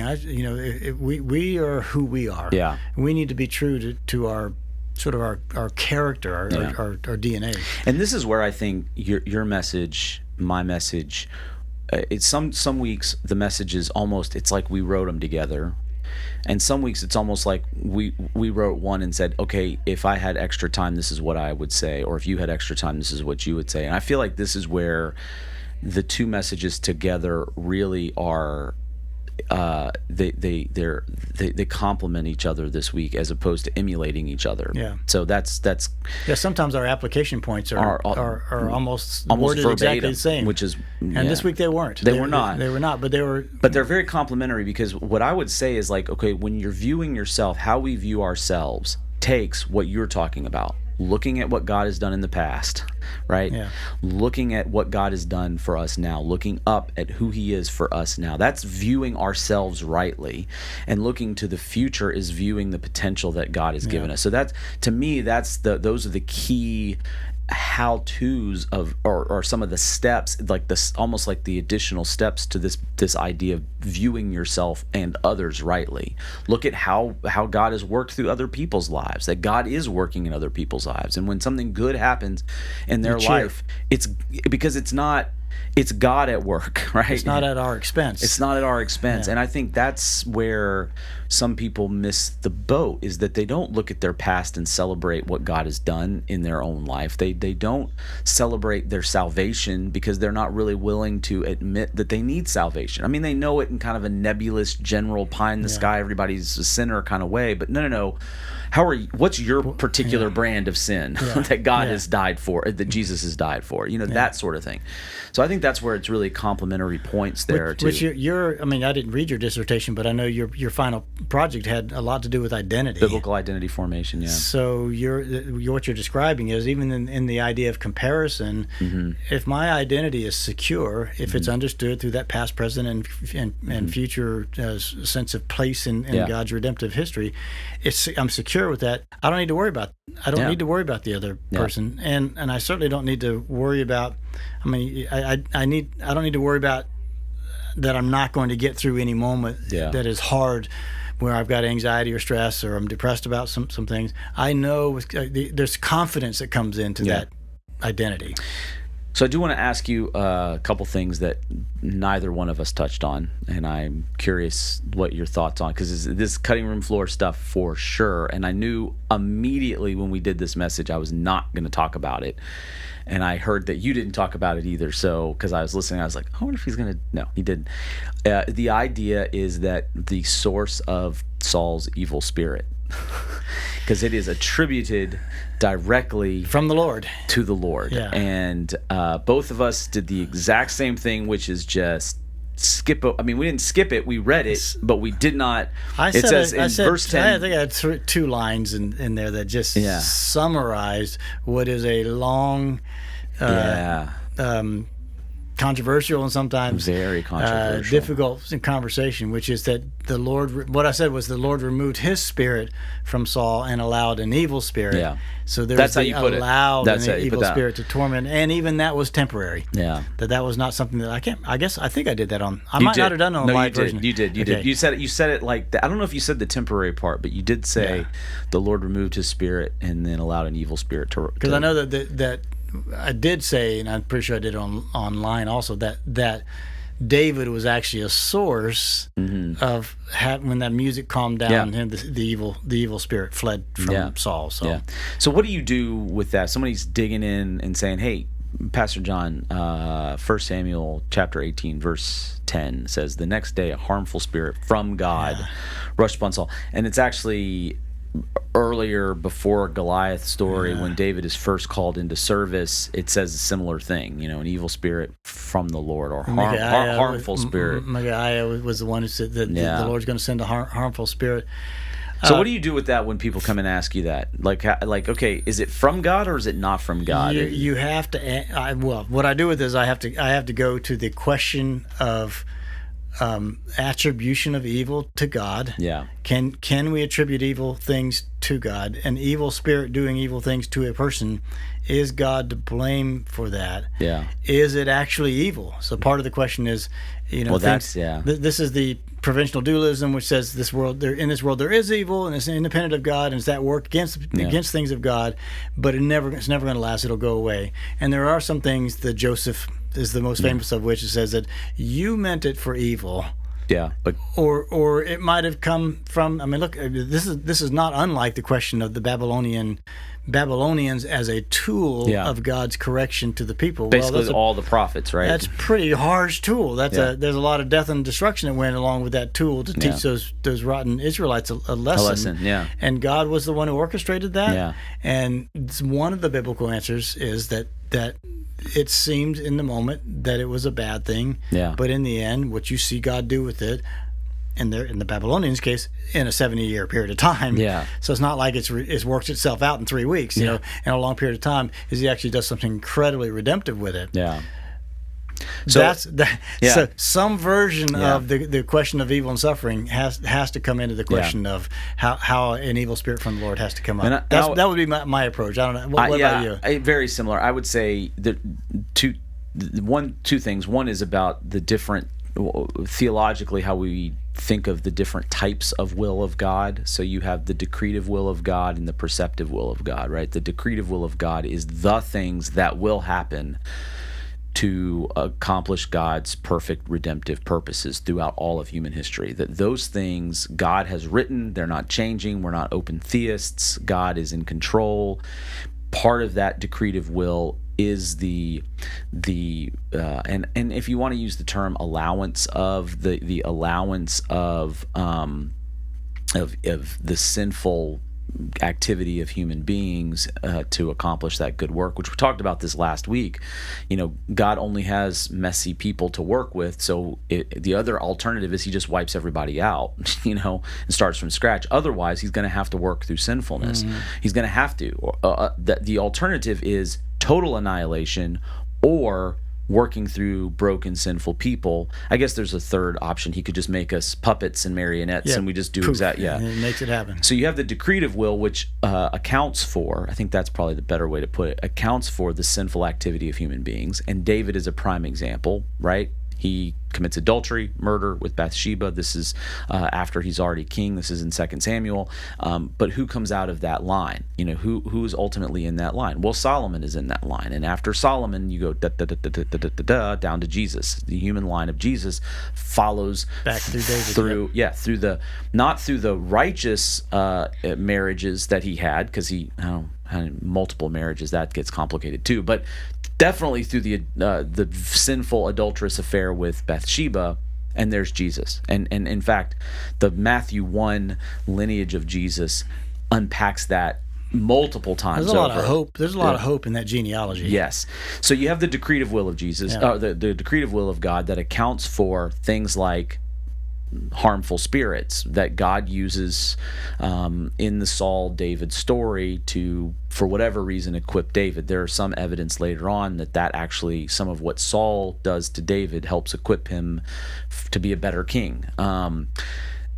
we are who we are. Yeah, we need to be true to our sort of our character, our DNA. And this is where I think your message, my message. It's some weeks the message is almost, it's like we wrote them together, and some weeks it's almost like we wrote one and said, okay, if I had extra time, this is what I would say, or if you had extra time, this is what you would say. And I feel like this is where the two messages together really are they complement each other this week as opposed to emulating each other. Yeah. So that's yeah. Sometimes our application points are almost worded verbatim, exactly the same. which is And this week they weren't. They were not. They were not, but they were. But they're very complementary, because what I would say is, like, okay, when you're viewing yourself, how we view ourselves takes what you're talking about. Looking at what God has done in the past, right? Yeah. Looking at what God has done for us now, looking up at who He is for us now. That's viewing ourselves rightly. And looking to the future is viewing the potential that God has given us. So that's, to me, those are the key how-tos of, or some of the steps, like this, almost like the additional steps to this idea of viewing yourself and others rightly. Look at how God has worked through other people's lives, that God is working in other people's lives, and when something good happens in their life, it's because it's God at work, right? It's not at our expense. It's not at our expense. Yeah. And I think that's where some people miss the boat, is that they don't look at their past and celebrate what God has done in their own life. They don't celebrate their salvation because they're not really willing to admit that they need salvation. I mean, they know it in kind of a nebulous, general, pie in the sky, everybody's a sinner kind of way, but no. What's your particular brand of sin that God has died for, that Jesus has died for? That sort of thing. So I think that's where it's really complementary points there. Which I mean, I didn't read your dissertation, but I know your final project had a lot to do with identity. Biblical identity formation, yeah. So what you're describing is, even in the idea of comparison, if my identity is secure, if it's understood through that past, present, and future sense of place in God's redemptive history, I'm secure with that. I don't need to worry about. I don't need to worry about the other person, and I certainly don't need to worry about. I mean, I don't need to worry about that I'm not going to get through any moment that is hard, where I've got anxiety or stress, or I'm depressed about some things. I know there's confidence that comes into that identity. So I do want to ask you a couple things that neither one of us touched on, and I'm curious what your thoughts on, because this cutting room floor stuff for sure, and I knew immediately when we did this message I was not going to talk about it, and I heard that you didn't talk about it either, so because I was listening, I was like, I wonder if he's going to... No, he didn't. The idea is that the source of Saul's evil spirit, because it is attributed directly from the Lord to the Lord. Yeah. And both of us did the exact same thing, which is just skip it. I mean, we didn't skip it, we read it, but we did not. Verse 10. I think I had two lines in there that just summarized what is a long controversial and sometimes very controversial, difficult conversation, which is that the Lord, what I said was, the Lord removed His spirit from Saul and allowed an evil spirit. Yeah. So that's how you put allowed it. an evil spirit to torment, and even that was temporary. Yeah. That was not something that I think I did that on. I might not have done it on a live version. You did. You said it like that. I don't know if you said the temporary part, but you did say the Lord removed His spirit and then allowed an evil spirit to. Because I know that I did say, and I'm pretty sure I did it online also, that David was actually a source of when that music calmed down, and the evil spirit fled from Saul. So what do you do with that? Somebody's digging in and saying, "Hey, Pastor John, 1 Samuel chapter 18 verse 10 says, the next day a harmful spirit from God rushed upon Saul," and it's actually earlier, before Goliath's story, when David is first called into service, it says a similar thing, an evil spirit from the Lord, or harmful spirit. Micaiah was the one who said that the Lord's going to send a harmful spirit. So what do you do with that when people come and ask you that? Like, okay, is it from God or is it not from God? You have to. What I do with this, I have to go to the question of attribution of evil to God. Yeah. Can we attribute evil things to God? An evil spirit doing evil things to a person, is God to blame for that? Yeah. Is it actually evil? So part of the question is, this is the provincial dualism, which says in this world there is evil and it's independent of God, and it's that work against things of God, but it's never going to last. It'll go away. And there are some things that Joseph is the most famous of which, it says that you meant it for evil, Yeah, but or it might have come from. I mean, look, this is not unlike the question of the Babylonians as a tool of God's correction to the people. Basically, all the prophets, right? That's a pretty harsh tool. There's a lot of death and destruction that went along with that tool to teach those rotten Israelites a lesson. And God was the one who orchestrated that. Yeah. And one of the biblical answers is that it seemed in the moment that it was a bad thing. Yeah. But in the end, what you see God do with it, in the Babylonians' case, in a 70-year period of time. Yeah. So it's not like it's worked itself out in 3 weeks. You know, in a long period of time, is He actually does something incredibly redemptive with it. Yeah. So So some version of the question of evil and suffering has to come into the question of how an evil spirit from the Lord has to come up. That would be my approach. I don't know. What about you? Very similar. I would say that two things. One is about the different, theologically, how we think of the different types of will of God. So you have the decretive will of God and the perceptive will of God, right? The decretive will of God is the things that will happen to accomplish God's perfect redemptive purposes throughout all of human history. That those things God has written, they're not changing. We're not open theists. God is in control. Part of that decretive will is the and if you want to use the term allowance of the allowance of the sinful activity of human beings to accomplish that good work, which we talked about this last week. You know, God only has messy people to work with, so the other alternative is He just wipes everybody out, you know, and starts from scratch. Otherwise, He's going to have to work through sinfulness. He's going to have to. The alternative is total annihilation or working through broken, sinful people. I guess there's a third option. He could just make us puppets and marionettes, and we just do exactly. And it makes it happen. So you have the decretive will, which accounts for, I think that's probably the better way to put it, accounts for the sinful activity of human beings. And David is a prime example, right? He commits adultery, murder with Bathsheba. This is after he's already king. This is in 2 Samuel. But who comes out of that line? You know, who's ultimately in that line? Well, Solomon is in that line. And after Solomon, you go down to Jesus. The human line of Jesus follows back through David. Not through the righteous marriages that he had, because he had multiple marriages. That gets complicated too. But definitely through the sinful adulterous affair with Bathsheba, and there's Jesus. And in fact, the Matthew 1 lineage of Jesus unpacks that multiple times. There's a lot of hope. There's a lot of hope in that genealogy. Yes. So you have the decretive will of Jesus, the decretive will of God that accounts for things like harmful spirits that God uses in the Saul David story to, for whatever reason, equip David. There is some evidence later on that actually some of what Saul does to David helps equip him to be a better king.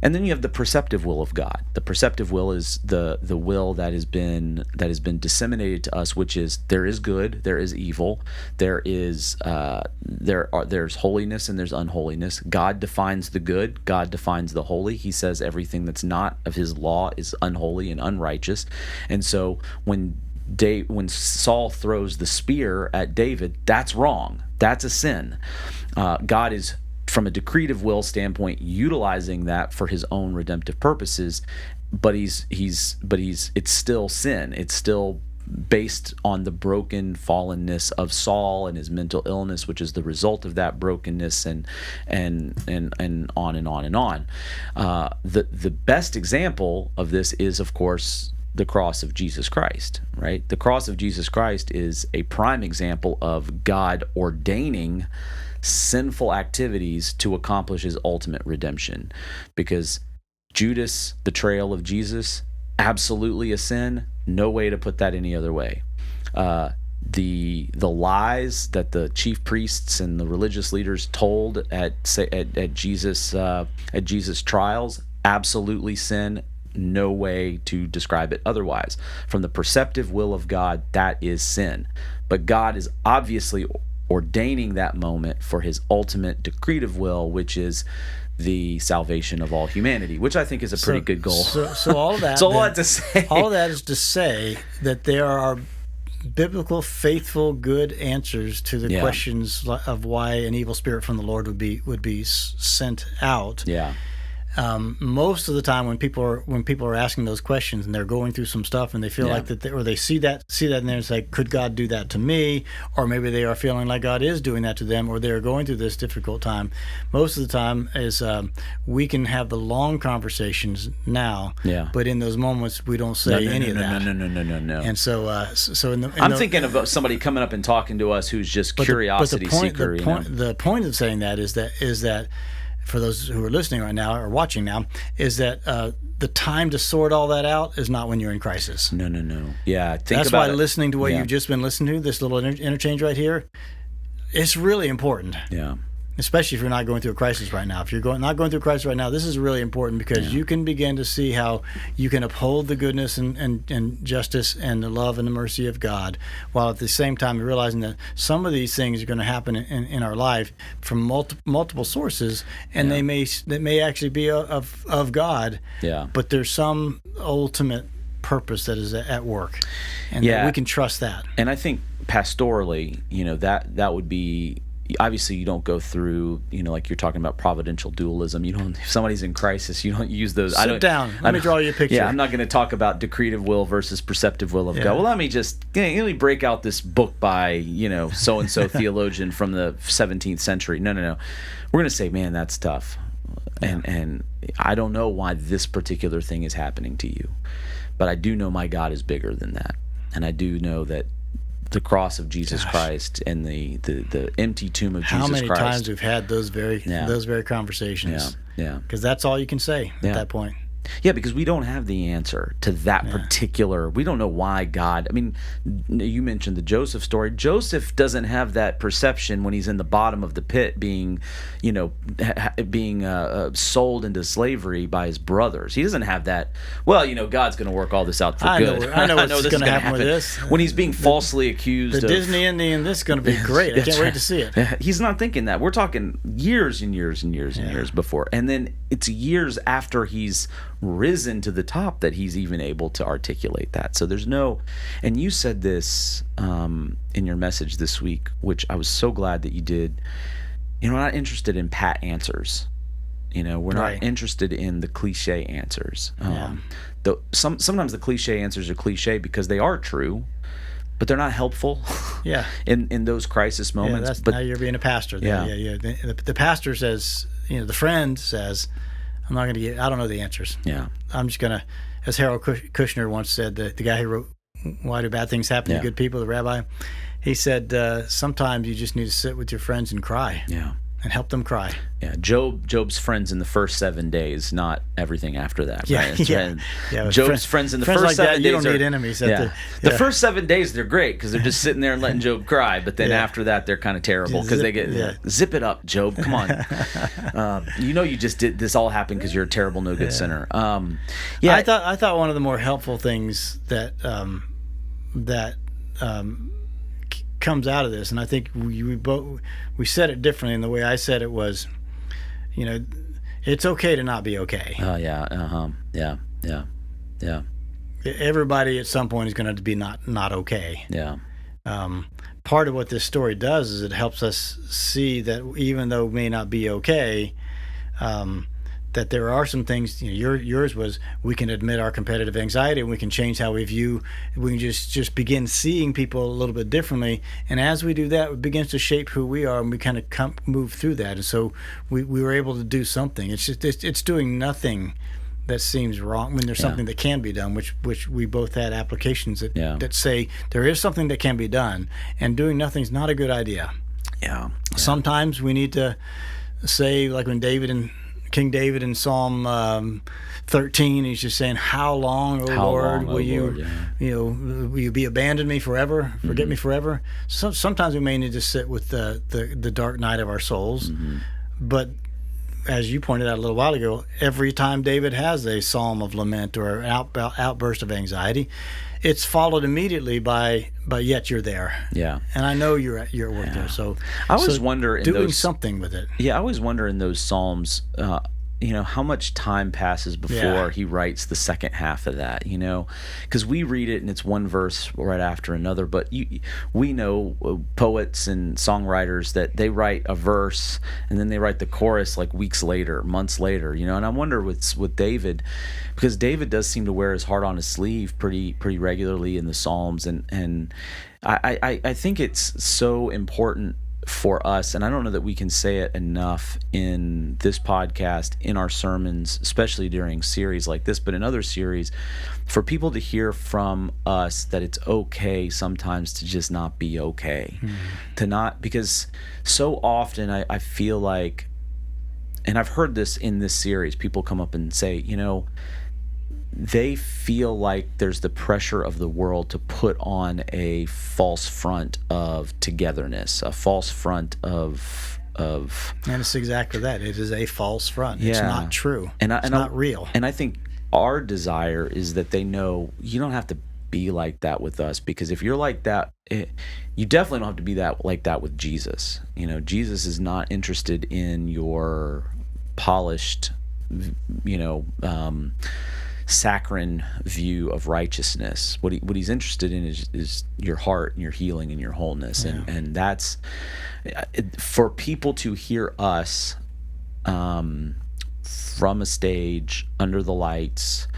And then you have the perceptive will of God. The perceptive will is the will that has been disseminated to us, which is there is good, there is evil, there's holiness and there's unholiness. God defines the good, God defines the holy. He says everything that's not of His law is unholy and unrighteous. And so when Saul throws the spear at David, that's wrong. That's a sin. God is, from a decretive will standpoint, utilizing that for His own redemptive purposes, but it's still sin. It's still based on the broken fallenness of Saul and his mental illness, which is the result of that brokenness, and on and on and on. The best example of this is, of course, the cross of Jesus Christ, right? The cross of Jesus Christ is a prime example of God ordaining sinful activities to accomplish His ultimate redemption. Because Judas' betrayal of Jesus, absolutely a sin. No way to put that any other way. The lies that the chief priests and the religious leaders told at Jesus trials, absolutely sin. No way to describe it otherwise. From the perceptive will of God, that is sin. But God is obviously ordaining that moment for His ultimate decretive will, which is the salvation of all humanity, which I think is a pretty good goal. So all of that. So all that to say. All of that is to say that there are biblical, faithful, good answers to the Yeah. questions of why an evil spirit from the Lord would be sent out. Yeah. Most of the time, when people are asking those questions and they're going through some stuff and they feel Yeah. like that, or they see that in there, it's like, could God do that to me? Or maybe they are feeling like God is doing that to them, or they're going through this difficult time. Most of the time is we can have the long conversations now, Yeah. but in those moments we don't say any of that. No. And so, I'm thinking of somebody coming up and talking to us who's just curiosity seeker. The point of saying that is that for those who are listening right now or watching now, is that the time to sort all that out is not when you're in crisis. No. Yeah, That's why listening to what you've just been listening to, this little interchange right here, it's really important. Yeah. Especially if you're not going through a crisis right now. If you're not going through a crisis right now, this is really important because you can begin to see how you can uphold the goodness and justice and the love and the mercy of God, while at the same time realizing that some of these things are going to happen in our life from multiple sources, and they may actually be of God. Yeah. But there's some ultimate purpose that is at work, and that we can trust that. And I think pastorally, that would be. Obviously, you don't go through, like you're talking about providential dualism. You don't. If somebody's in crisis, you don't use those. Sit down. Let me draw you a picture. Yeah, I'm not going to talk about decretive will versus perceptive will of God. Well, let me break out this book by so and so theologian from the 17th century. No. We're going to say, man, that's tough, and I don't know why this particular thing is happening to you, but I do know my God is bigger than that, and I do know that. The cross of Jesus Christ and the empty tomb of Jesus Christ. How many times we've had those very conversations? Yeah. Because that's all you can say at that point. Yeah, because we don't have the answer to that particular. We don't know why God. I mean, you mentioned the Joseph story. Joseph doesn't have that perception when he's in the bottom of the pit, being sold into slavery by his brothers. He doesn't have that. Well, God's going to work all this out for good. I know what's going to happen with this. When he's being falsely accused. The Disney ending, this is going to be great. I can't wait to see it. He's not thinking that. We're talking years and years and years and years before, and then it's years after he's risen to the top that he's even able to articulate that. So there's no, and you said this in your message this week, which I was so glad that you did. We're not interested in pat answers. We're not interested in the cliche answers. Sometimes the cliche answers are cliche because they are true, but they're not helpful. Yeah. in those crisis moments. Now you're being a pastor. Yeah. The pastor says, the friend says, I don't know the answers. Yeah. I'm just going to, as Harold Kushner once said, the guy who wrote Why Do Bad Things Happen to Good People, the rabbi, he said, sometimes you just need to sit with your friends and cry. Yeah. And help them cry. Yeah, Job's friends in the first 7 days, not everything after that. Yeah, right? yeah. Job's friends in the first like 7 days. You don't need enemies. The first 7 days they're great because they're just sitting there and letting Job cry. But then after that they're kind of terrible because they get zip it up, Job. Come on. You just did this all happened because you're a terrible, no good sinner. I thought one of the more helpful things that comes out of this, and I think we said it differently, and the way I said it was, it's okay to not be okay. Oh yeah, yeah. Everybody at some point is going to be not okay. Yeah. Part of what this story does is it helps us see that even though we may not be okay, that there are some things. Yours was we can admit our competitive anxiety, and we can change how we view. We can just begin seeing people a little bit differently, and as we do that, it begins to shape who we are, and we kind of move through that. And so we were able to do something. It's doing nothing that seems wrong when there's something that can be done, which we both had applications that say there is something that can be done, and doing nothing is not a good idea. Yeah. Sometimes we need to say, like when King David in Psalm 13, he's just saying, "How long, O Lord, will you, will you be abandoned me forever, forget me forever?" So sometimes we may need to sit with the dark night of our souls, but as you pointed out a little while ago, every time David has a psalm of lament or an outburst of anxiety, it's followed immediately by yet you're there. Yeah. And I know you're at work there. So I always wonder in doing those, something with it. Yeah, I always wonder in those psalms, how much time passes before he writes the second half of that, because we read it and it's one verse right after another, but we know poets and songwriters that they write a verse and then they write the chorus like weeks later, months later, and I wonder with David, because David does seem to wear his heart on his sleeve pretty regularly in the Psalms, and I think it's so important for us, and I don't know that we can say it enough in this podcast, in our sermons, especially during series like this, but in other series, for people to hear from us that it's okay sometimes to just not be okay. To not, because so often I feel like, and I've heard this in this series, people come up and say, they feel like there's the pressure of the world to put on a false front of togetherness, a false front of and it's exactly that. It is a false front. It's not true. It's not real. And I think our desire is that they know you don't have to be like that with us, because if you're like that, you definitely don't have to be like that with Jesus. Jesus is not interested in your polished, saccharine view of righteousness. What he's interested in is your heart and your healing and your wholeness. And that's for people to hear us from a stage under the lights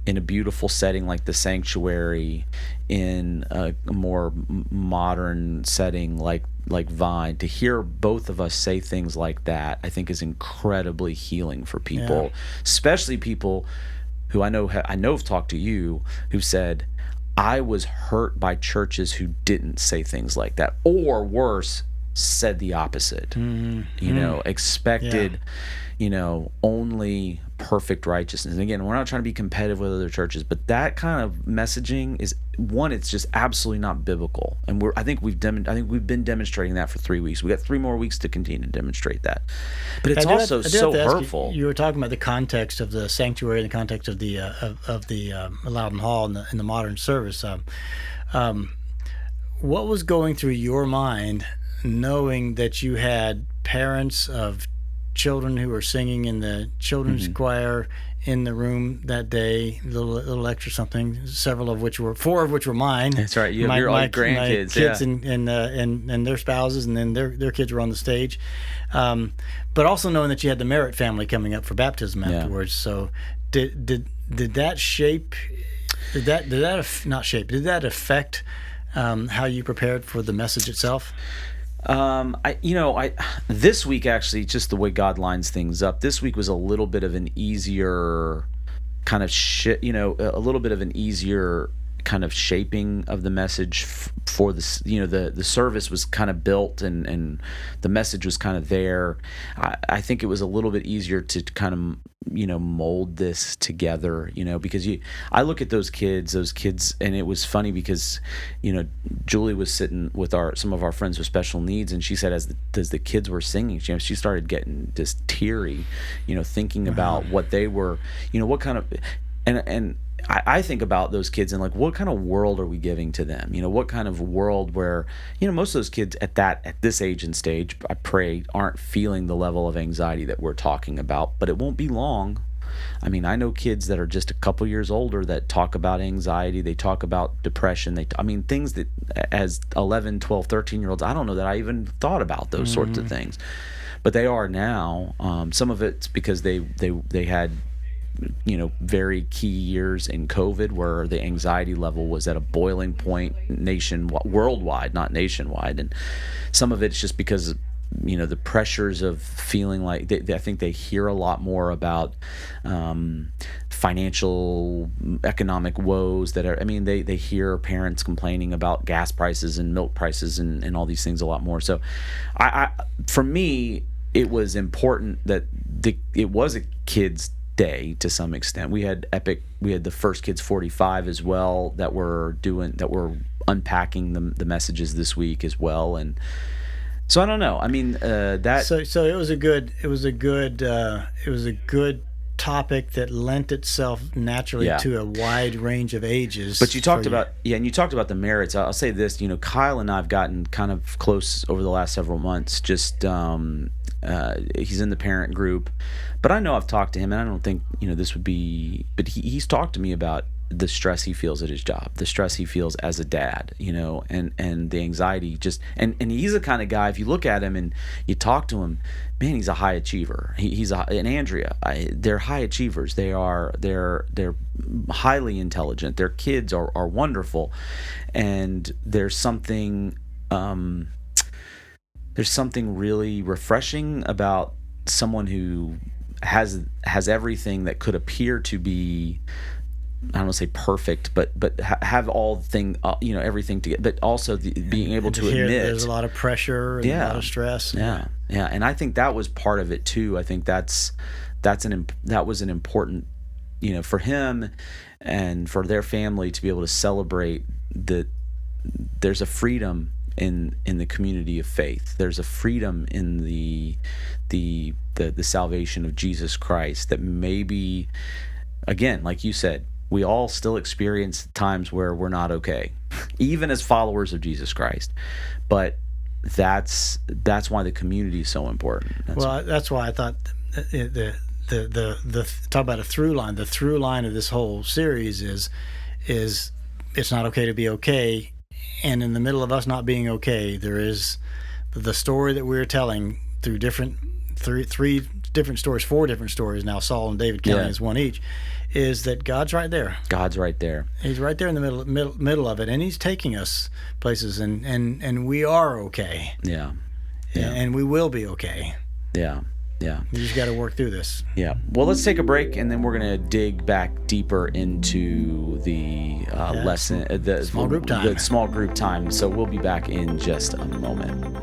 in a beautiful setting like the sanctuary, in a more modern setting like Vine, to hear both of us say things like that, I think is incredibly healing for people, especially people who I know have talked to you, who said, I was hurt by churches who didn't say things like that, or worse, said the opposite. Expected, only perfect righteousness. And again, we're not trying to be competitive with other churches, but that kind of messaging is, one, it's just absolutely not biblical. And I think we've been demonstrating that for 3 weeks. We got 3 more weeks to continue to demonstrate that. But it's also so hurtful. You were talking about the context of the sanctuary, the context of the Loudon Hall in the modern service. What was going through your mind, knowing that you had parents of children who were singing in the children's choir in the room that day, little extra something, four of which were mine. That's right. You have your own grandkids, my kids and their spouses, and then their kids were on the stage. But also knowing that you had the Merritt family coming up for baptism afterwards. So did that shape? Did that affect how you prepared for the message itself? This week, actually, just the way God lines things up, this week was a little bit of an easier kind of a little bit of an easier kind of shaping of the message for this. The service was kind of built and the message was kind of there. I think it was a little bit easier to kind of mold this together, because I look at those kids, and it was funny because Julie was sitting with some of our friends with special needs, and she said as the kids were singing, she started getting just teary, thinking about what they were, what kind of, and I think about those kids and like, what kind of world are we giving to them? What kind of world where, most of those kids at this age and stage, I pray, aren't feeling the level of anxiety that we're talking about, but it won't be long. I mean, I know kids that are just a couple years older that talk about anxiety, they talk about depression, things that as 11, 12, 13-year-olds, I don't know that I even thought about those sorts of things, but they are now. Some of it's because they had very key years in COVID where the anxiety level was at a boiling point worldwide, not nationwide. And some of it's just because, the pressures of feeling like I think they hear a lot more about financial, economic woes that are, they hear parents complaining about gas prices and milk prices and all these things a lot more. So for me, it was important that it was a kid's day to some extent. We had the First Kids 45 as well that were unpacking the messages this week as well. And so I don't know. So it was a good topic that lent itself naturally to a wide range of ages. But you talked about and you talked about the merits. I'll say this, Kyle and I've gotten kind of close over the last several months. Just he's in the parent group, but I know I've talked to him, and I don't think this would be. But he's talked to me about the stress he feels at his job, the stress he feels as a dad, and the anxiety and he's the kind of guy, if you look at him and you talk to him, man, he's a high achiever. And Andrea, they're high achievers. They're highly intelligent. Their kids are wonderful. And there's something really refreshing about someone who has everything that could appear to be, I don't want to say perfect, but have all everything to get, but also being able to admit there's a lot of pressure and a lot of stress. Yeah. And I think that was part of it too. I think that was an important, for him and for their family to be able to celebrate that there's a freedom in the community of faith. There's a freedom in the salvation of Jesus Christ that maybe, again, like you said, we all still experience times where we're not okay, even as followers of Jesus Christ. But that's why the community is so important. That's why I thought the talk about a through line. The through line of this whole series is it's not okay to be okay, and in the middle of us not being okay, there is the story that we're telling through three different stories, 4 different stories now. Saul and David counting as one each. Is that God's right there. God's right there. He's right there in the middle of it, and he's taking us places, and we are okay. Yeah. And we will be okay. Yeah. We just got to work through this. Yeah. Well, let's take a break, and then we're going to dig back deeper into the lesson, the small group time. The small group time. So we'll be back in just a moment.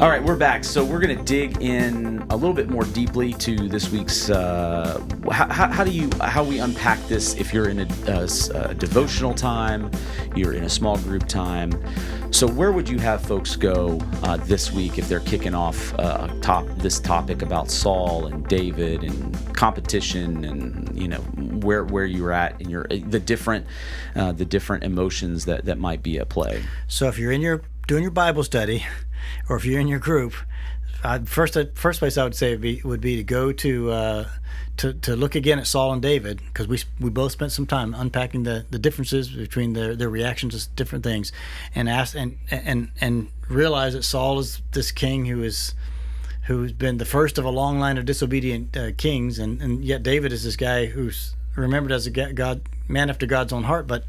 All right, we're back. So we're going to dig in a little bit more deeply to this week's. How we unpack this? If you're in a devotional time, you're in a small group time. So where would you have folks go this week if they're kicking off this topic about Saul and David and competition and where you're at and the different emotions that might be at play. So if you're doing your Bible study, or if you're in your group, first place I would say would be to go to look again at Saul and David, because we both spent some time unpacking the differences between their reactions to different things, and ask and realize that Saul is this king who's been the first of a long line of disobedient kings, and yet David is this guy who's remembered as a man after God's own heart. But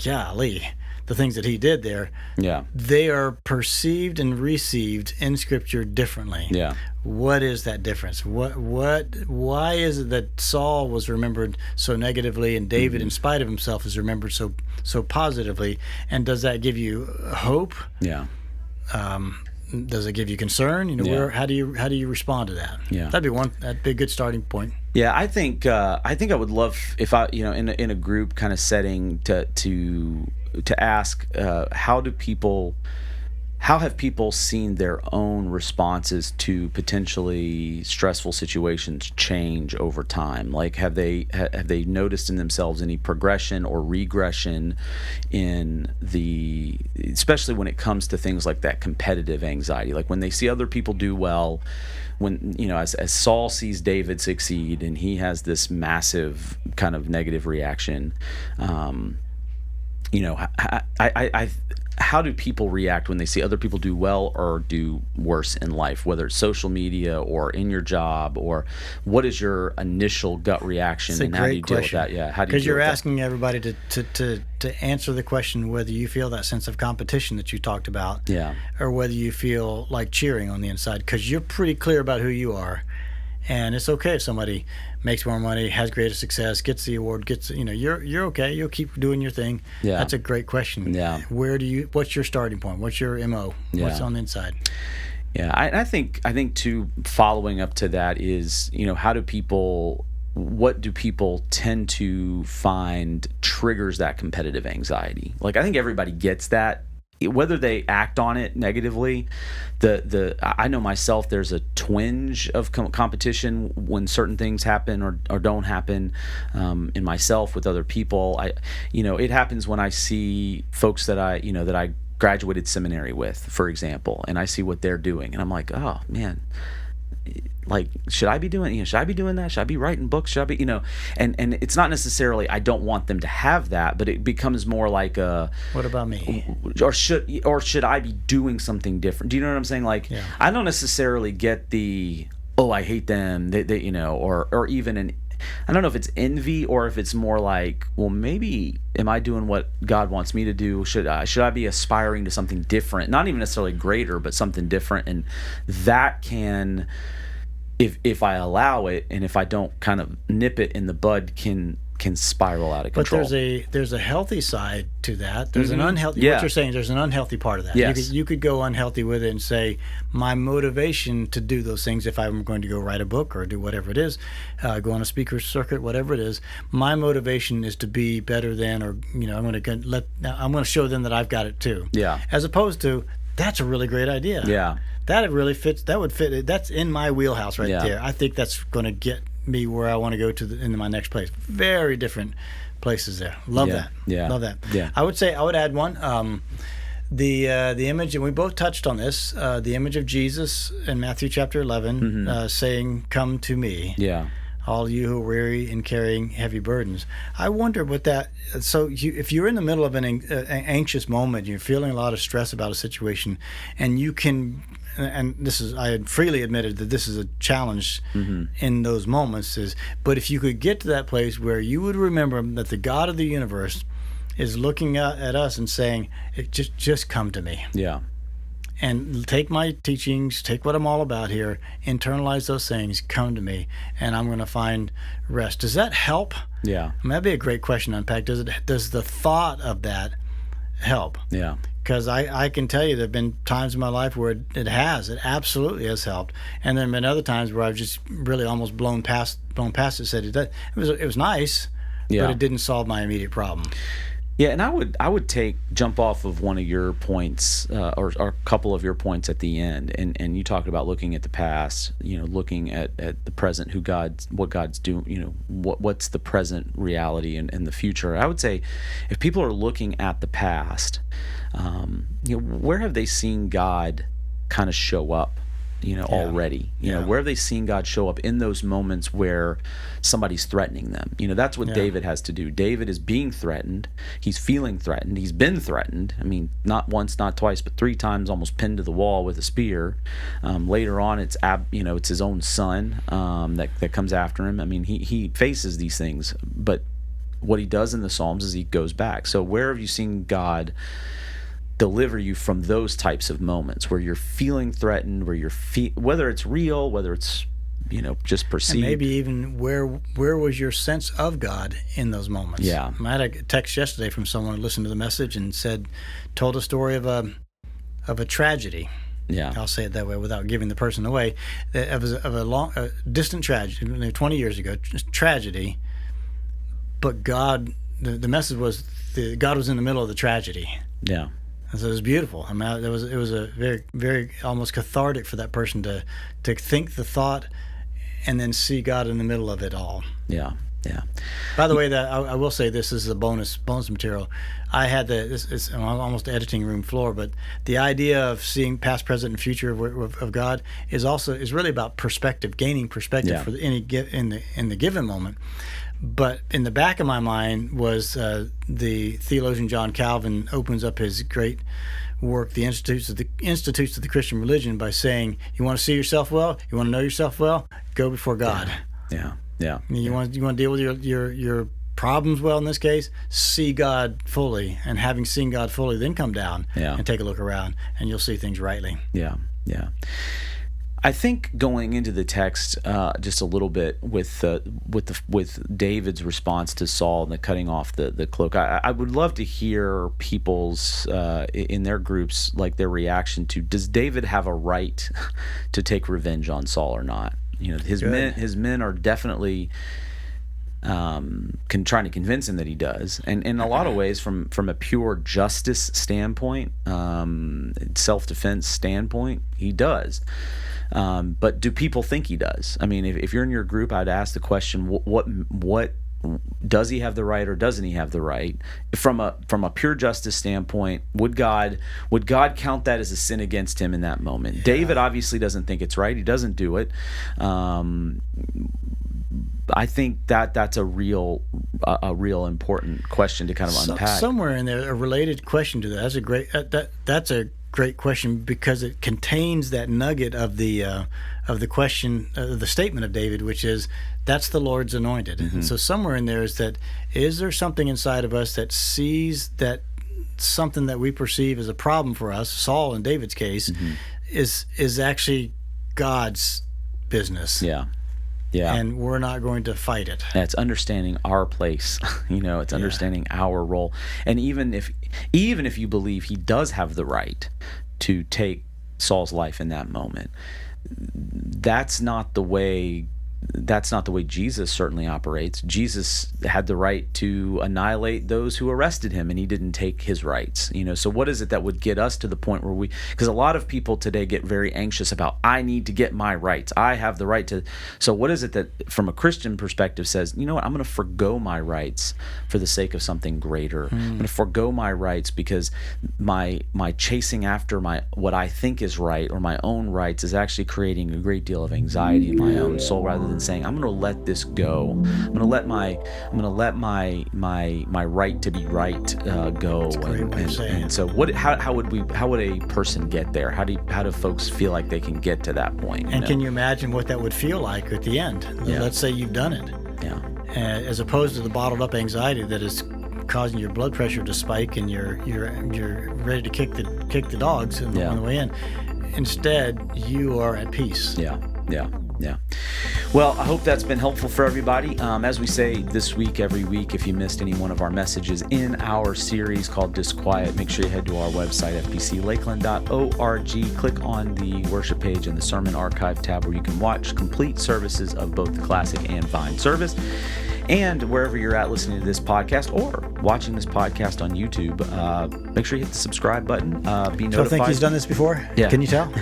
golly, the things that he did there, they are perceived and received in Scripture differently. Yeah. What is that difference? Why is it that Saul was remembered so negatively and David, in spite of himself, is remembered so positively? And does that give you hope? Yeah. Does it give you concern? How do you respond to that? Yeah. That'd be a good starting point. Yeah, I think I would love if I in a group kind of setting to ask how have people seen their own responses to potentially stressful situations change over time? Like, have they noticed in themselves any progression or regression in especially when it comes to things like that competitive anxiety, like when they see other people do well, when as Saul sees David succeed and he has this massive kind of negative reaction. How do people react when they see other people do well or do worse in life, whether it's social media or in your job, or what is your initial gut reaction, and how do you deal with that? Yeah, how do you? Because you're asking everybody to answer the question whether you feel that sense of competition that you talked about, or whether you feel like cheering on the inside, because you're pretty clear about who you are, And it's okay if somebody makes more money, has greater success, gets the award, you're okay. You'll keep doing your thing. Yeah. That's a great question. Yeah. What's your starting point? What's your MO? Yeah. What's on the inside? Yeah. I think too, following up to that is, what do people tend to find triggers that competitive anxiety? Like, I think everybody gets that, whether they act on it negatively. I know myself, there's a twinge of competition when certain things happen or don't happen, in myself, with other people. It happens when I see folks that I graduated seminary with, for example, and I see what they're doing, and I'm like, oh man, like, should I be doing that? Should I be writing books? Should I be, and it's not necessarily I don't want them to have that, but it becomes more like what about me? Or should I be doing something different? Do you know what I'm saying? Like, yeah. I don't necessarily get the, I hate them, they or even I don't know if it's envy or if it's more like, well, maybe am I doing what God wants me to do? Should I be aspiring to something different? Not even necessarily greater, but something different. And that can, if I allow it, and if I don't kind of nip it in the bud, can spiral out of control. But there's a healthy side to that. There's an unhealthy. Yeah. What you're saying, there's an unhealthy part of that. Yes. You could go unhealthy with it and say, my motivation to do those things, if I'm going to go write a book or do whatever it is, go on a speaker circuit, whatever it is, my motivation is to be better than, or I'm going to show them that I've got it too. Yeah. As opposed to, that's a really great idea. Yeah. That really fits. That would fit. That's in my wheelhouse right there. I think that's going to get me where I want to go into my next place. Very different places there. Love that. Yeah. Love that. Yeah. I would add one. The image, and we both touched on this. The image of Jesus in Matthew chapter 11, saying, "Come to me." Yeah. All you who are weary and carrying heavy burdens. I wonder what that. So, if you're in the middle of an anxious moment, you're feeling a lot of stress about a situation, and you can. And I had freely admitted that this is a challenge in those moments. But if you could get to that place where you would remember that the God of the universe is looking at us and saying, just come to me. Yeah. And take my teachings, take what I'm all about here, internalize those things, come to me, and I'm going to find rest. Does that help? Yeah. That'd be a great question to unpack. Does the thought of that help? Yeah. Because I can tell you there have been times in my life where it absolutely has helped, and there have been other times where I've just really almost blown past it. Said it was nice, but it didn't solve my immediate problem. Yeah, and I would jump off of one of your points, or a couple of your points at the end, and you talked about looking at the past, looking at the present, what God's doing, what's the present reality and the future. I would say, if people are looking at the past, where have they seen God kind of show up? Already, where have they seen God show up in those moments where somebody's threatening them? That's what David has to do. David is being threatened. He's feeling threatened. He's been threatened. I mean, not once, not twice, but 3 times, almost pinned to the wall with a spear. Later on, it's his own son that comes after him. I mean, he faces these things, but what he does in the Psalms is he goes back. So where have you seen God deliver you from those types of moments where you're feeling threatened, where whether it's real, whether it's just perceived, and maybe even where was your sense of God in those moments? Yeah. I had a text yesterday from someone who listened to the message and told a story of a tragedy. Yeah, I'll say it that way without giving the person away. Of a distant tragedy, 20 years ago, tragedy. But God, the message was God was in the middle of the tragedy. Yeah. And so it was beautiful. I mean, it was a very, very almost cathartic for that person to think the thought and then see God in the middle of it all. Yeah, yeah. By the way, that I will say this is a bonus material. I had it's almost editing room floor, but the idea of seeing past, present, and future of God is really about perspective, gaining perspective for in the given moment. But in the back of my mind was the theologian John Calvin opens up his great work, the Institutes of the Christian Religion, by saying, you want to see yourself well, you want to know yourself well, go before God. Yeah. You want to deal with your problems well. In this case, see God fully, and having seen God fully, then come down and take a look around, and you'll see things rightly. Yeah. I think going into the text just a little bit with David's response to Saul and the cutting off the cloak, I would love to hear people's in their groups, like, their reaction to, does David have a right to take revenge on Saul or not? His men are definitely trying to convince him that he does, and in a lot of ways, from a pure justice standpoint, self-defense standpoint, he does. But do people think he does? I mean, if you're in your group, I'd ask the question: what does he have the right, or doesn't he have the right? From a pure justice standpoint, would God count that as a sin against him in that moment? Yeah. David obviously doesn't think it's right. He doesn't do it. I think that's a real important question to kind of unpack. Somewhere in there, a related question to that. That's a great question, because it contains that nugget of the question, the statement of David, which is, that's the Lord's anointed. Mm-hmm. And so somewhere in there is there something inside of us that sees that something that we perceive as a problem for us, Saul in David's case, mm-hmm. is actually God's business. Yeah. Yeah. And we're not going to fight it. Yeah, it's understanding our place. It's understanding our role. And even if you believe he does have the right to take Saul's life in that moment, that's not the way Jesus certainly operates. Jesus had the right to annihilate those who arrested him, and he didn't take his rights. So what is it that would get us to the point where because a lot of people today get very anxious about, I need to get my rights. I have the right to. So what is it that, from a Christian perspective, says, you know what, I'm going to forgo my rights for the sake of something greater. I'm going to forgo my rights because my chasing after what I think is right, or my own rights, is actually creating a great deal of anxiety in my own soul, rather than saying, I'm going to let this go. I'm going to let my right to be right go. And so how would a person get there? How do folks feel like they can get to that point? And can you imagine what that would feel like at the end? Yeah. Let's say you've done it. Yeah. As opposed to the bottled up anxiety that is causing your blood pressure to spike, and you're ready to kick the dogs on the way in. Instead, you are at peace. Yeah. Well, I hope that's been helpful for everybody. As we say this week, every week, if you missed any one of our messages in our series called disQUIET, make sure you head to our website, fbclakeland.org. Click on the worship page in the Sermon Archive tab, where you can watch complete services of both the Classic and Vine service. And wherever you're at listening to this podcast, or watching this podcast on YouTube, make sure you hit the subscribe button. Be notified. So I think he's done this before? Yeah. Can you tell?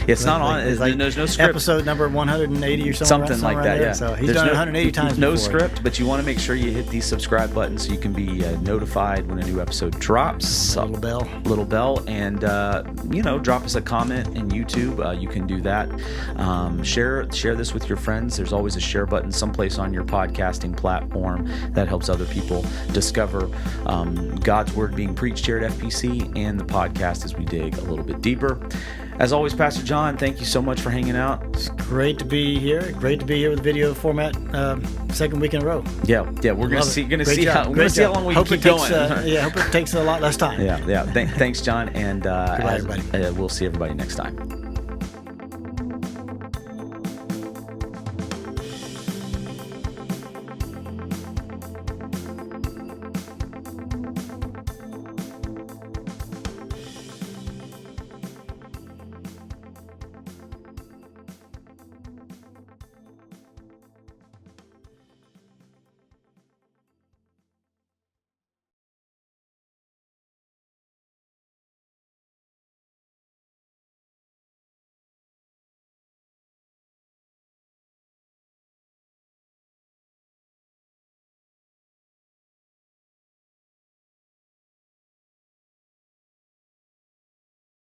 It's not on. There's no script. Episode number 180 or something like that, yeah. So he's done it 180 times No before. script, but you want to make sure you hit the subscribe button so you can be notified when a new episode drops. Little bell. And, drop us a comment in YouTube. You can do that. Share this with your friends. There's always a share button someplace on your podcasting platform that helps other people discover God's Word being preached here at FPC, and the podcast as we dig a little bit deeper. As always, Pastor John, thank you so much for hanging out. It's great to be here. Great to be here with video format, second week in a row. Yeah. We're going to see how long we can keep going. Hope it takes a lot less time. Yeah. Thanks, John, and goodbye, everybody. We'll see everybody next time.